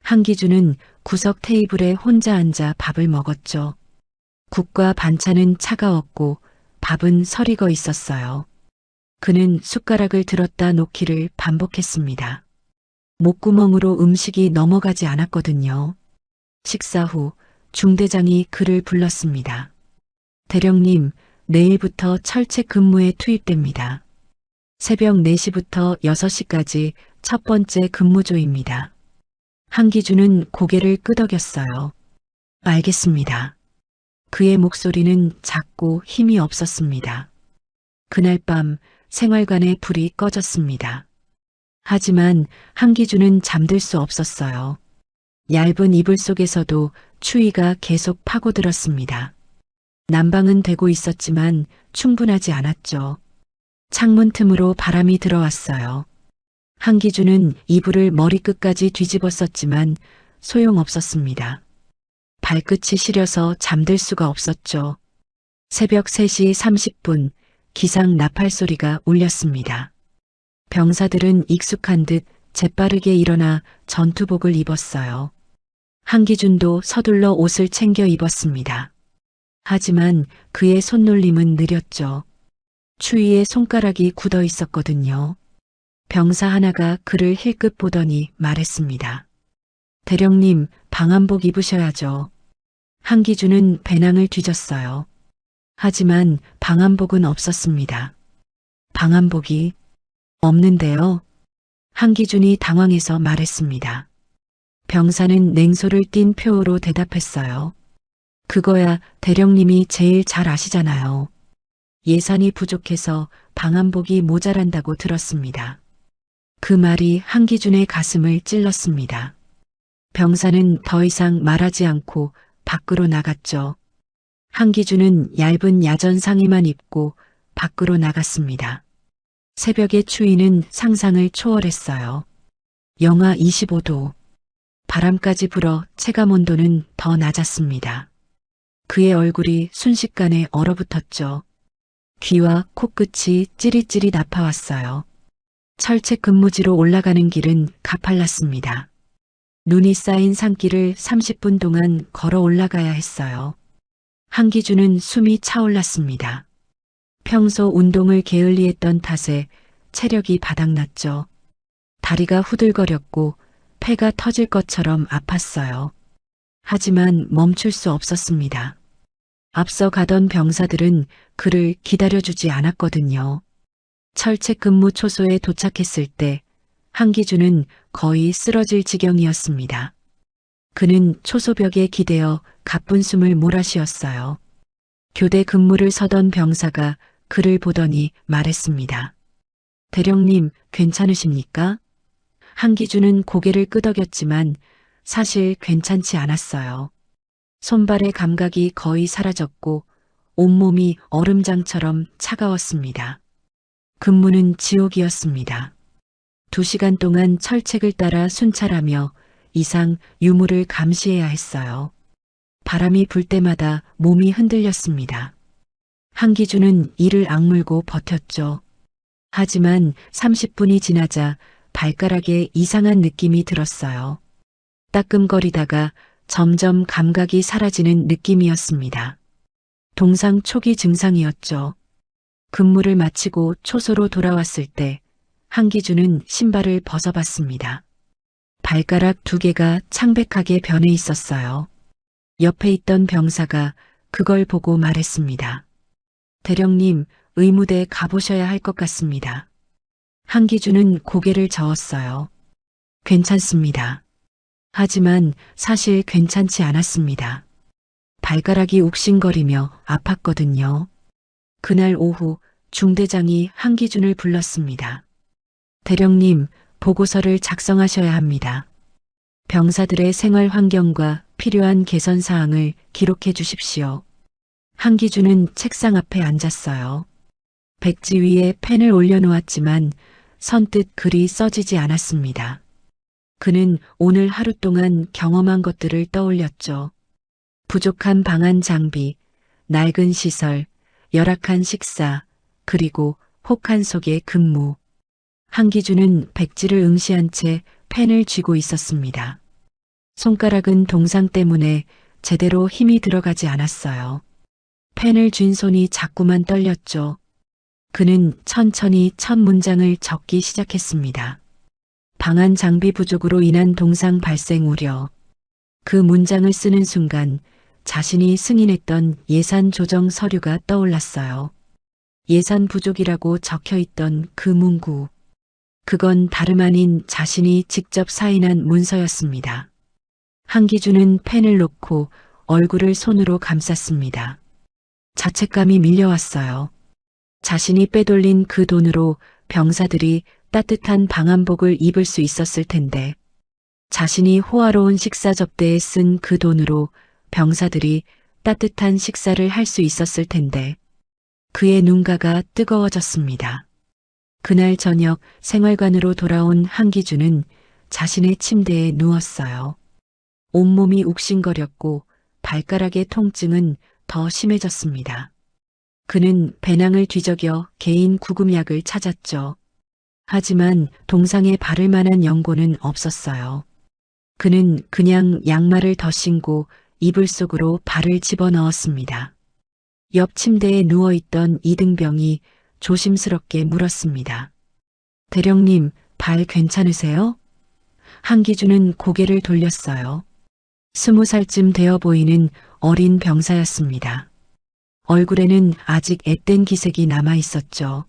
한기준은 구석 테이블에 혼자 앉아 밥을 먹었죠. 국과 반찬은 차가웠고 밥은 설익어 있었어요. 그는 숟가락을 들었다 놓기를 반복했습니다. 목구멍으로 음식이 넘어가지 않았거든요. 식사 후 중대장이 그를 불렀습니다. 대령님, 내일부터 철책 근무에 투입됩니다. 새벽 4시부터 6시까지 첫 번째 근무조입니다. 한기준은 고개를 끄덕였어요. 알겠습니다. 그의 목소리는 작고 힘이 없었습니다. 그날 밤 생활관에 불이 꺼졌습니다. 하지만 한기준은 잠들 수 없었어요. 얇은 이불 속에서도 추위가 계속 파고들었습니다. 난방은 되고 있었지만 충분하지 않았죠. 창문 틈으로 바람이 들어왔어요. 한기준은 이불을 머리끝까지 뒤집었었지만 소용없었습니다. 발끝이 시려서 잠들 수가 없었죠. 새벽 3시 30분 기상 나팔 소리가 울렸습니다. 병사들은 익숙한 듯 재빠르게 일어나 전투복을 입었어요. 한기준도 서둘러 옷을 챙겨 입었습니다. 하지만 그의 손놀림은 느렸죠. 추위에 손가락이 굳어 있었거든요. 병사 하나가 그를 힐끗 보더니 말했습니다. 대령님, 방한복 입으셔야죠. 한기준은 배낭을 뒤졌어요. 하지만 방한복은 없었습니다. 방한복이 없는데요. 한기준이 당황해서 말했습니다. 병사는 냉소를 띤 표호로 대답했어요. 그거야 대령님이 제일 잘 아시잖아요. 예산이 부족해서 방한복이 모자란다고 들었습니다. 그 말이 한기준의 가슴을 찔렀습니다. 병사는 더 이상 말하지 않고 밖으로 나갔죠. 한기준은 얇은 야전 상의만 입고 밖으로 나갔습니다. 새벽의 추위는 상상을 초월했어요. 영하 25도. 바람까지 불어 체감 온도는 더 낮았습니다. 그의 얼굴이 순식간에 얼어붙었죠. 귀와 코끝이 찌릿찌릿 아파왔어요. 철책 근무지로 올라가는 길은 가팔랐습니다. 눈이 쌓인 산길을 30분 동안 걸어 올라가야 했어요. 한기준은 숨이 차올랐습니다. 평소 운동을 게을리했던 탓에 체력이 바닥났죠. 다리가 후들거렸고 폐가 터질 것처럼 아팠어요. 하지만 멈출 수 없었습니다. 앞서 가던 병사들은 그를 기다려주지 않았거든요. 철책 근무 초소에 도착했을 때 한기준은 거의 쓰러질 지경이었습니다. 그는 초소벽에 기대어 가쁜 숨을 몰아쉬었어요. 교대 근무를 서던 병사가 그를 보더니 말했습니다. 대령님, 괜찮으십니까? 한기준은 고개를 끄덕였지만 사실 괜찮지 않았어요. 손발의 감각이 거의 사라졌고 온몸이 얼음장처럼 차가웠습니다. 근무는 지옥이었습니다. 2시간 동안 철책을 따라 순찰하며 이상 유물을 감시해야 했어요. 바람이 불 때마다 몸이 흔들렸습니다. 한기준은 이를 악물고 버텼죠. 하지만 30분이 지나자 발가락에 이상한 느낌이 들었어요. 따끔거리다가 점점 감각이 사라지는 느낌이었습니다. 동상 초기 증상이었죠. 근무를 마치고 초소로 돌아왔을 때 한기준은 신발을 벗어봤습니다. 발가락 2개가 창백하게 변해 있었어요. 옆에 있던 병사가 그걸 보고 말했습니다. 대령님, 의무대 가보셔야 할 것 같습니다. 한기준은 고개를 저었어요. 괜찮습니다. 하지만 사실 괜찮지 않았습니다. 발가락이 욱신거리며 아팠거든요. 그날 오후 중대장이 한기준을 불렀습니다. 대령님, 보고서를 작성하셔야 합니다. 병사들의 생활 환경과 필요한 개선 사항을 기록해 주십시오. 한기준은 책상 앞에 앉았어요. 백지 위에 펜을 올려놓았지만 선뜻 글이 써지지 않았습니다. 그는 오늘 하루 동안 경험한 것들을 떠올렸죠. 부족한 방한 장비, 낡은 시설, 열악한 식사, 그리고 혹한 속의 근무. 한기준은 백지를 응시한 채 펜을 쥐고 있었습니다. 손가락은 동상 때문에 제대로 힘이 들어가지 않았어요. 펜을 쥔 손이 자꾸만 떨렸죠. 그는 천천히 첫 문장을 적기 시작했습니다. 방한 장비 부족으로 인한 동상 발생 우려. 그 문장을 쓰는 순간 자신이 승인했던 예산 조정 서류가 떠올랐어요. 예산 부족이라고 적혀 있던 그 문구. 그건 다름 아닌 자신이 직접 사인한 문서였습니다. 한기준은 펜을 놓고 얼굴을 손으로 감쌌습니다. 자책감이 밀려왔어요. 자신이 빼돌린 그 돈으로 병사들이 따뜻한 방한복을 입을 수 있었을 텐데, 자신이 호화로운 식사 접대에 쓴 그 돈으로 병사들이 따뜻한 식사를 할 수 있었을 텐데, 그의 눈가가 뜨거워졌습니다. 그날 저녁 생활관으로 돌아온 한기준은 자신의 침대에 누웠어요. 온몸이 욱신거렸고 발가락의 통증은 더 심해졌습니다. 그는 배낭을 뒤적여 개인 구급약을 찾았죠. 하지만 동상에 바를 만한 연고는 없었어요. 그는 그냥 양말을 더 신고 이불 속으로 발을 집어넣었습니다. 옆 침대에 누워있던 이등병이 조심스럽게 물었습니다. 대령님, 발 괜찮으세요? 한기준은 고개를 돌렸어요. 20살쯤 되어 보이는 어린 병사였습니다. 얼굴에는 아직 앳된 기색이 남아 있었죠.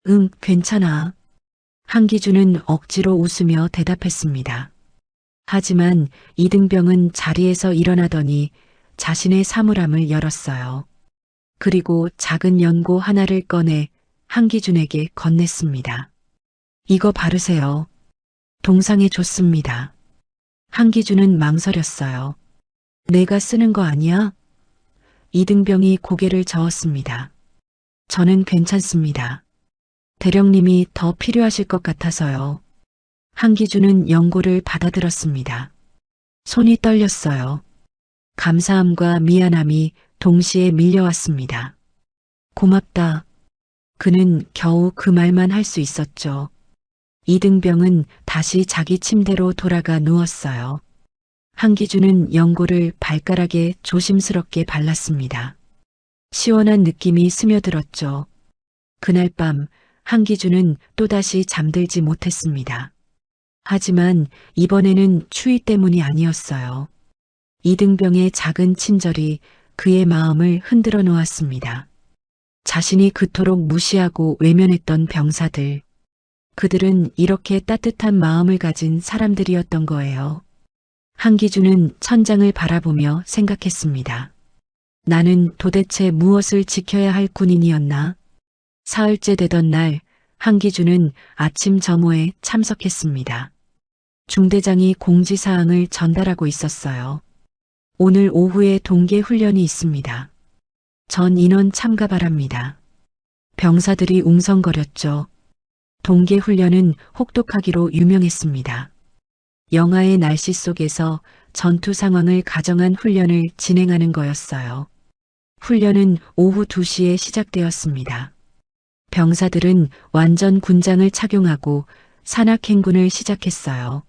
응, 괜찮아. 한기준은 억지로 웃으며 대답했습니다. 하지만 이등병은 자리에서 일어나더니 자신의 사물함을 열었어요. 그리고 작은 연고 하나를 꺼내 한기준에게 건넸습니다. 이거 바르세요. 동상에 줬습니다. 한기준은 망설였어요. 내가 쓰는 거 아니야? 이등병이 고개를 저었습니다. 저는 괜찮습니다. 대령님이 더 필요하실 것 같아서요. 한기준은 연고를 받아들었습니다. 손이 떨렸어요. 감사함과 미안함이 동시에 밀려왔습니다. 고맙다. 그는 겨우 그 말만 할 수 있었죠. 이등병은 다시 자기 침대로 돌아가 누웠어요. 한기준은 연고를 발가락에 조심스럽게 발랐습니다. 시원한 느낌이 스며들었죠. 그날 밤 한기준은 또다시 잠들지 못했습니다. 하지만 이번에는 추위 때문이 아니었어요. 이등병의 작은 친절이 그의 마음을 흔들어 놓았습니다. 자신이 그토록 무시하고 외면했던 병사들. 그들은 이렇게 따뜻한 마음을 가진 사람들이었던 거예요. 한기준은 천장을 바라보며 생각했습니다. 나는 도대체 무엇을 지켜야 할 군인이었나? 사흘째 되던 날 한기준은 아침 점호에 참석했습니다. 중대장이 공지사항을 전달하고 있었어요. 오늘 오후에 동계 훈련이 있습니다. 전 인원 참가 바랍니다. 병사들이 웅성거렸죠. 동계 훈련은 혹독하기로 유명했습니다. 영하의 날씨 속에서 전투 상황을 가정한 훈련을 진행하는 거였어요. 훈련은 오후 2시에 시작되었습니다. 병사들은 완전 군장을 착용하고 산악행군을 시작했어요.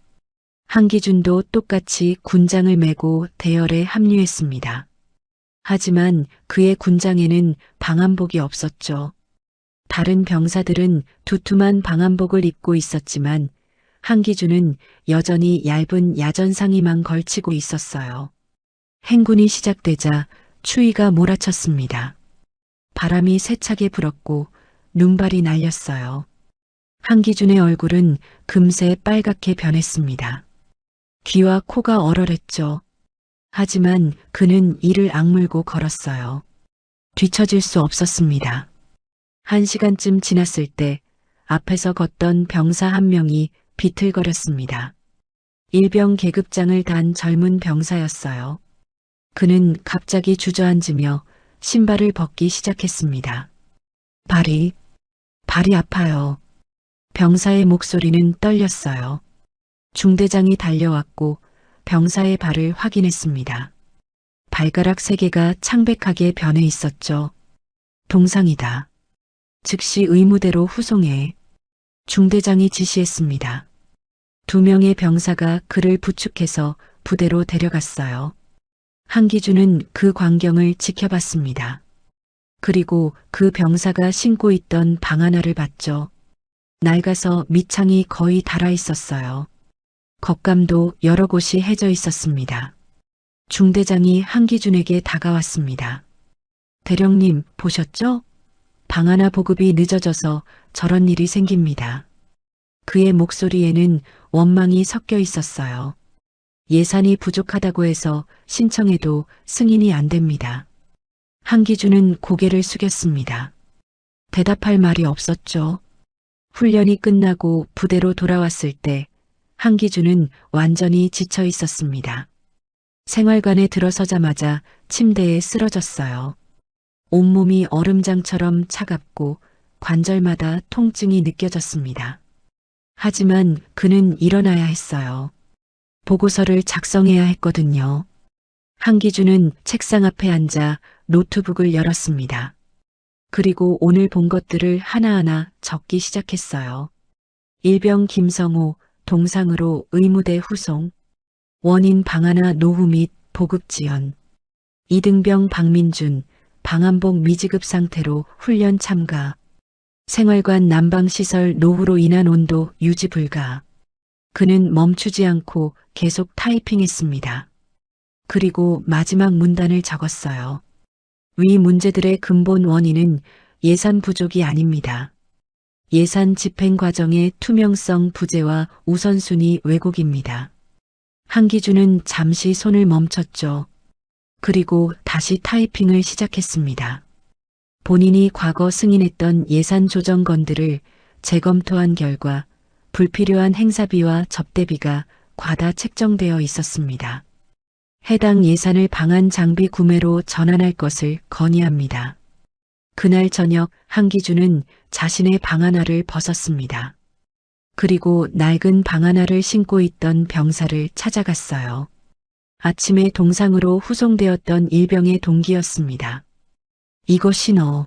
한기준도 똑같이 군장을 메고 대열에 합류했습니다. 하지만 그의 군장에는 방한복이 없었죠. 다른 병사들은 두툼한 방한복을 입고 있었지만 한기준은 여전히 얇은 야전상의만 걸치고 있었어요. 행군이 시작되자 추위가 몰아쳤습니다. 바람이 세차게 불었고 눈발이 날렸어요. 한기준의 얼굴은 금세 빨갛게 변했습니다. 귀와 코가 얼얼했죠. 하지만 그는 이를 악물고 걸었어요. 뒤처질 수 없었습니다. 1시간쯤 지났을 때 앞에서 걷던 병사 한 명이 비틀거렸습니다. 일병 계급장을 단 젊은 병사였어요. 그는 갑자기 주저앉으며 신발을 벗기 시작했습니다. 발이 아파요. 병사의 목소리는 떨렸어요. 중대장이 달려왔고 병사의 발을 확인했습니다. 발가락 3개가 창백하게 변해 있었죠. 동상이다. 즉시 의무대로 후송해. 중대장이 지시했습니다. 2명의 병사가 그를 부축해서 부대로 데려갔어요. 한기준은 그 광경을 지켜봤습니다. 그리고 그 병사가 신고 있던 방하나를 봤죠. 낡아서 밑창이 거의 닳아 있었어요. 겉감도 여러 곳이 해져 있었습니다. 중대장이 한기준에게 다가왔습니다. 대령님, 보셨죠? 방하나 보급이 늦어져서 저런 일이 생깁니다. 그의 목소리에는 원망이 섞여 있었어요. 예산이 부족하다고 해서 신청해도 승인이 안 됩니다. 한기준은 고개를 숙였습니다. 대답할 말이 없었죠. 훈련이 끝나고 부대로 돌아왔을 때 한기준은 완전히 지쳐 있었습니다. 생활관에 들어서자마자 침대에 쓰러졌어요. 온몸이 얼음장처럼 차갑고 관절마다 통증이 느껴졌습니다. 하지만 그는 일어나야 했어요. 보고서를 작성해야 했거든요. 한기준은 책상 앞에 앉아 노트북을 열었습니다. 그리고 오늘 본 것들을 하나하나 적기 시작했어요. 일병 김성호 동상으로 의무대 후송, 원인 방하나 노후 및 보급 지연, 이등병 박민준 방한복 미지급 상태로 훈련 참가, 생활관 난방시설 노후로 인한 온도 유지 불가. 그는 멈추지 않고 계속 타이핑했습니다. 그리고 마지막 문단을 적었어요. 위 문제들의 근본 원인은 예산 부족이 아닙니다. 예산 집행 과정의 투명성 부재와 우선순위 왜곡입니다. 한기준은 잠시 손을 멈췄죠. 그리고 다시 타이핑을 시작했습니다. 본인이 과거 승인했던 예산 조정건들을 재검토한 결과 불필요한 행사비와 접대비가 과다 책정되어 있었습니다. 해당 예산을 방한 장비 구매로 전환할 것을 건의합니다. 그날 저녁 한기준은 자신의 방하나를 벗었습니다. 그리고 낡은 방하나를 신고 있던 병사를 찾아갔어요. 아침에 동상으로 후송되었던 일병의 동기였습니다. 이거 신어.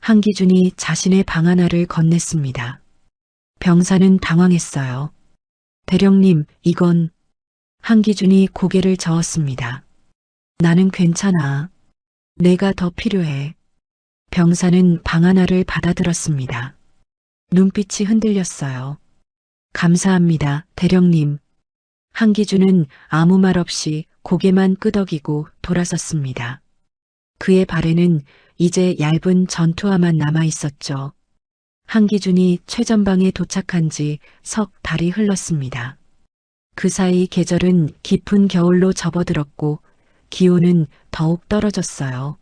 한기준이 자신의 방하나를 건넸습니다. 병사는 당황했어요. 대령님, 이건... 한기준이 고개를 저었습니다. 나는 괜찮아. 내가 더 필요해. 병사는 방하나를 받아들었습니다. 눈빛이 흔들렸어요. 감사합니다, 대령님. 한기준은 아무 말 없이 고개만 끄덕이고 돌아섰습니다. 그의 발에는 이제 얇은 전투화만 남아 있었죠. 한기준이 최전방에 도착한 지 석 달이 흘렀습니다. 그 사이 계절은 깊은 겨울로 접어들었고 기온은 더욱 떨어졌어요.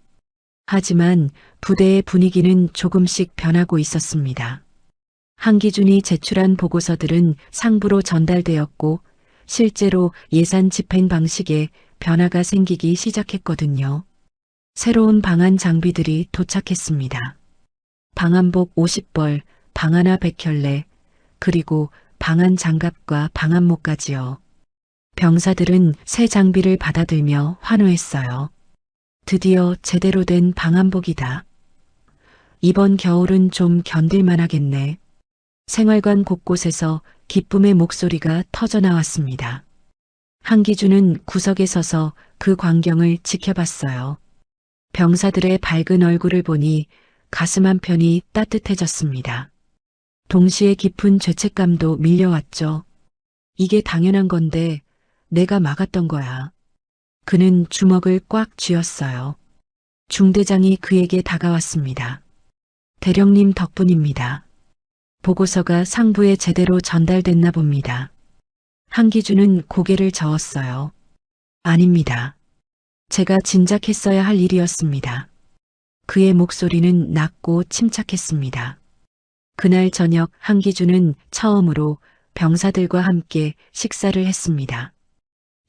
하지만 부대의 분위기는 조금씩 변하고 있었습니다. 한기준이 제출한 보고서들은 상부로 전달되었고 실제로 예산 집행 방식에 변화가 생기기 시작했거든요. 새로운 방한 장비들이 도착했습니다. 방한복 50벌, 방하나 100켤레, 그리고 방한 장갑과 방한모까지요. 병사들은 새 장비를 받아들며 환호했어요. 드디어 제대로 된 방한복이다. 이번 겨울은 좀 견딜만 하겠네. 생활관 곳곳에서 기쁨의 목소리가 터져 나왔습니다. 한기준은 구석에 서서 그 광경을 지켜봤어요. 병사들의 밝은 얼굴을 보니 가슴 한편이 따뜻해졌습니다. 동시에 깊은 죄책감도 밀려왔죠. 이게 당연한 건데 내가 막았던 거야. 그는 주먹을 꽉 쥐었어요. 중대장이 그에게 다가왔습니다. 대령님 덕분입니다. 보고서가 상부에 제대로 전달됐나 봅니다. 한기준은 고개를 저었어요. 아닙니다. 제가 진작했어야 할 일이었습니다. 그의 목소리는 낮고 침착했습니다. 그날 저녁 한기준은 처음으로 병사들과 함께 식사를 했습니다.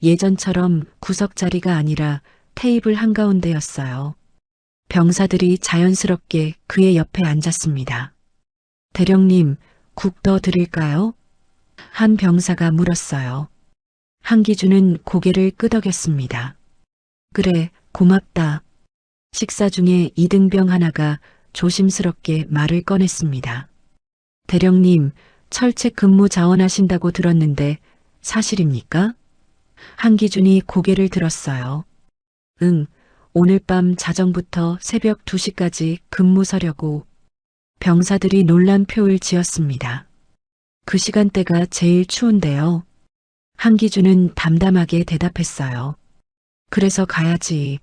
예전처럼 구석 자리가 아니라 테이블 한가운데였어요. 병사들이 자연스럽게 그의 옆에 앉았습니다. 대령님, 국 더 드릴까요? 한 병사가 물었어요. 한기준은 고개를 끄덕였습니다. 그래, 고맙다. 식사 중에 이등병 하나가 조심스럽게 말을 꺼냈습니다. 대령님, 철책 근무 자원하신다고 들었는데 사실입니까? 한기준이 고개를 들었어요. 응, 오늘 밤 자정부터 새벽 2시까지 근무 서려고. 병사들이 놀란표를 지었습니다. 그 시간대가 제일 추운데요. 한기준은 담담하게 대답했어요. 그래서 가야지.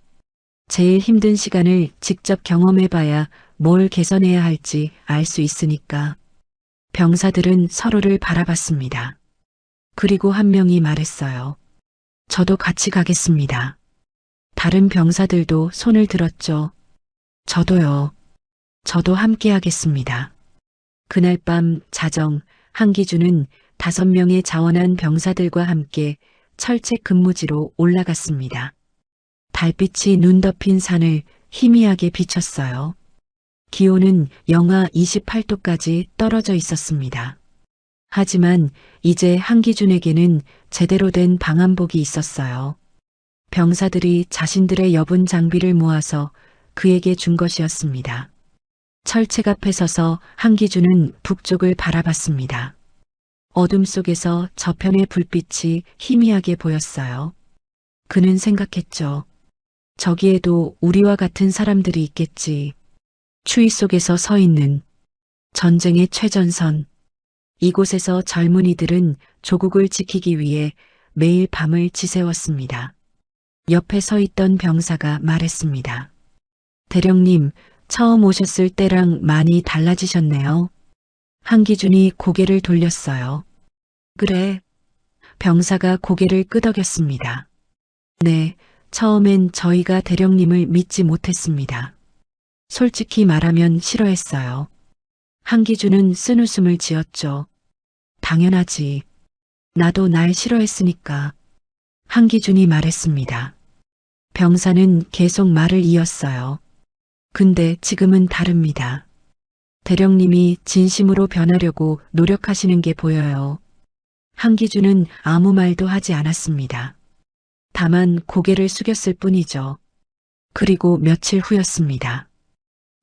제일 힘든 시간을 직접 경험해봐야 뭘 개선해야 할지 알 수 있으니까. 병사들은 서로를 바라봤습니다. 그리고 한 명이 말했어요. 저도 같이 가겠습니다. 다른 병사들도 손을 들었죠. 저도요. 저도 함께 하겠습니다. 그날 밤 자정 한기준은 5명의 자원한 병사들과 함께 철책 근무지로 올라갔습니다. 달빛이 눈 덮인 산을 희미하게 비쳤어요. 기온은 영하 28도까지 떨어져 있었습니다. 하지만 이제 한기준에게는 제대로 된 방한복이 있었어요. 병사들이 자신들의 여분 장비를 모아서 그에게 준 것이었습니다. 철책 앞에 서서 한기준은 북쪽을 바라봤습니다. 어둠 속에서 저편의 불빛이 희미하게 보였어요. 그는 생각했죠. 저기에도 우리와 같은 사람들이 있겠지. 추위 속에서 서 있는 전쟁의 최전선. 이곳에서 젊은이들은 조국을 지키기 위해 매일 밤을 지새웠습니다. 옆에 서 있던 병사가 말했습니다. 대령님, 처음 오셨을 때랑 많이 달라지셨네요. 한기준이 고개를 돌렸어요. 그래. 병사가 고개를 끄덕였습니다. 네, 처음엔 저희가 대령님을 믿지 못했습니다. 솔직히 말하면 싫어했어요. 한기준은 쓴웃음을 지었죠. 당연하지. 나도 날 싫어했으니까. 한기준이 말했습니다. 병사는 계속 말을 이었어요. 근데 지금은 다릅니다. 대령님이 진심으로 변하려고 노력하시는 게 보여요. 한기준은 아무 말도 하지 않았습니다. 다만 고개를 숙였을 뿐이죠. 그리고 며칠 후였습니다.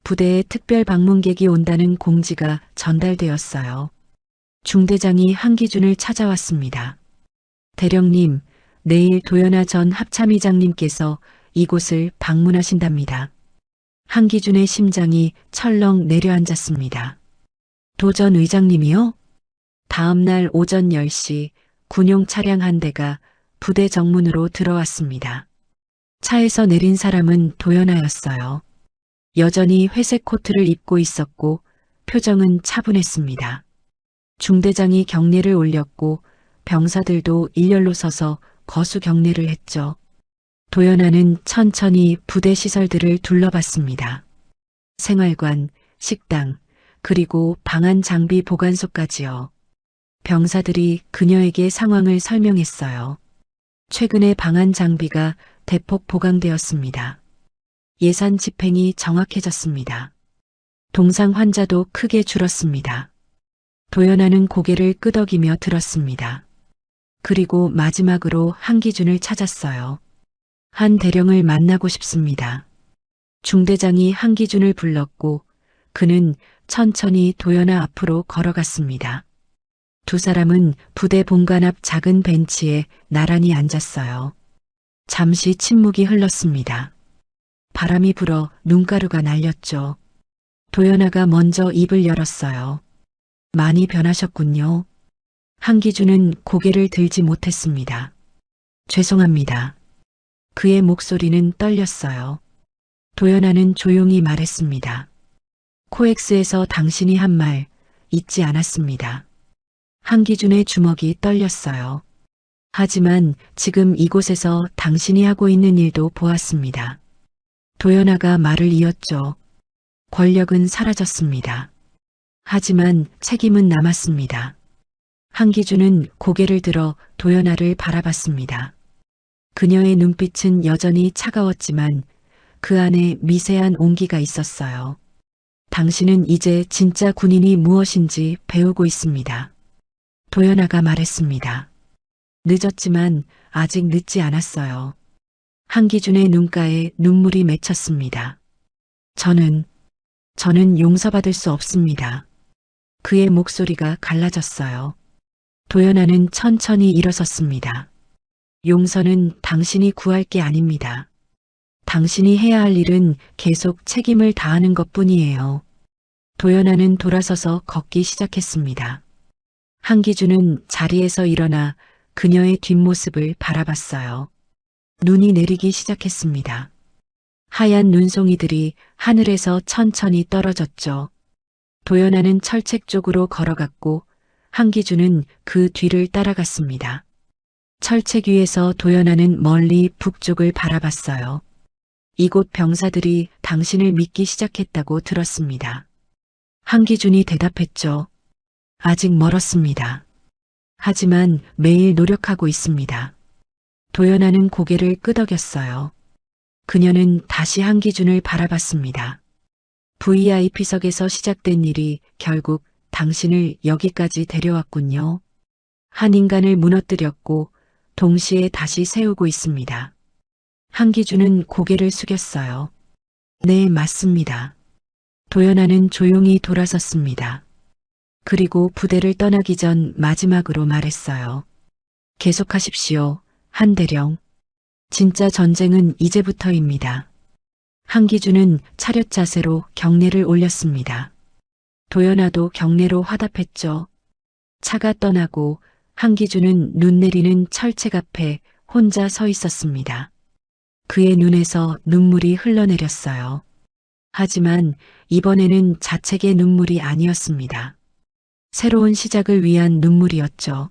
부대에 특별 방문객이 온다는 공지가 전달되었어요. 중대장이 한기준을 찾아왔습니다. 대령님, 내일 도연하 전 합참의장님께서 이곳을 방문하신답니다. 한기준의 심장이 철렁 내려앉았습니다. 도전 의장님이요? 다음 날 오전 10시 군용 차량 한 대가 부대 정문으로 들어왔습니다. 차에서 내린 사람은 도연하였어요. 여전히 회색 코트를 입고 있었고 표정은 차분했습니다. 중대장이 경례를 올렸고 병사들도 일렬로 서서 거수 경례를 했죠. 도연하는 천천히 부대 시설들을 둘러봤습니다. 생활관, 식당, 그리고 방한 장비 보관소까지요. 병사들이 그녀에게 상황을 설명했어요. 최근에 방한 장비가 대폭 보강되었습니다. 예산 집행이 정확해졌습니다. 동상 환자도 크게 줄었습니다. 도연하는 고개를 끄덕이며 들었습니다. 그리고 마지막으로 한기준을 찾았어요. 한 대령을 만나고 싶습니다. 중대장이 한기준을 불렀고 그는 천천히 도연하 앞으로 걸어갔습니다. 두 사람은 부대 본관 앞 작은 벤치에 나란히 앉았어요. 잠시 침묵이 흘렀습니다. 바람이 불어 눈가루가 날렸죠. 도연아가 먼저 입을 열었어요. 많이 변하셨군요. 한기준은 고개를 들지 못했습니다. 죄송합니다. 그의 목소리는 떨렸어요. 도연아는 조용히 말했습니다. 코엑스에서 당신이 한 말 잊지 않았습니다. 한기준의 주먹이 떨렸어요. 하지만 지금 이곳에서 당신이 하고 있는 일도 보았습니다. 도연아가 말을 이었죠. 권력은 사라졌습니다. 하지만 책임은 남았습니다. 한기준은 고개를 들어 도연아를 바라봤습니다. 그녀의 눈빛은 여전히 차가웠지만 그 안에 미세한 온기가 있었어요. 당신은 이제 진짜 군인이 무엇인지 배우고 있습니다. 도연아가 말했습니다. 늦었지만 아직 늦지 않았어요. 한기준의 눈가에 눈물이 맺혔습니다. 저는 용서받을 수 없습니다. 그의 목소리가 갈라졌어요. 도연아는 천천히 일어섰습니다. 용서는 당신이 구할 게 아닙니다. 당신이 해야 할 일은 계속 책임을 다하는 것뿐이에요. 도연아는 돌아서서 걷기 시작했습니다. 한기준은 자리에서 일어나 그녀의 뒷모습을 바라봤어요. 눈이 내리기 시작했습니다. 하얀 눈송이들이 하늘에서 천천히 떨어졌죠. 도연아는 철책 쪽으로 걸어갔고 한기준은 그 뒤를 따라갔습니다. 철책 위에서 도연아는 멀리 북쪽을 바라봤어요. 이곳 병사들이 당신을 믿기 시작했다고 들었습니다. 한기준이 대답했죠. 아직 멀었습니다. 하지만 매일 노력하고 있습니다. 도연아는 고개를 끄덕였어요. 그녀는 다시 한기준을 바라봤습니다. VIP석에서 시작된 일이 결국 당신을 여기까지 데려왔군요. 한 인간을 무너뜨렸고 동시에 다시 세우고 있습니다. 한기준은 고개를 숙였어요. 네, 맞습니다. 도연아는 조용히 돌아섰습니다. 그리고 부대를 떠나기 전 마지막으로 말했어요. 계속하십시오, 한대령. 진짜 전쟁은 이제부터입니다. 한기준은 차렷 자세로 경례를 올렸습니다. 도연아도 경례로 화답했죠. 차가 떠나고 한기준은 눈 내리는 철책 앞에 혼자 서 있었습니다. 그의 눈에서 눈물이 흘러내렸어요. 하지만 이번에는 자책의 눈물이 아니었습니다. 새로운 시작을 위한 눈물이었죠.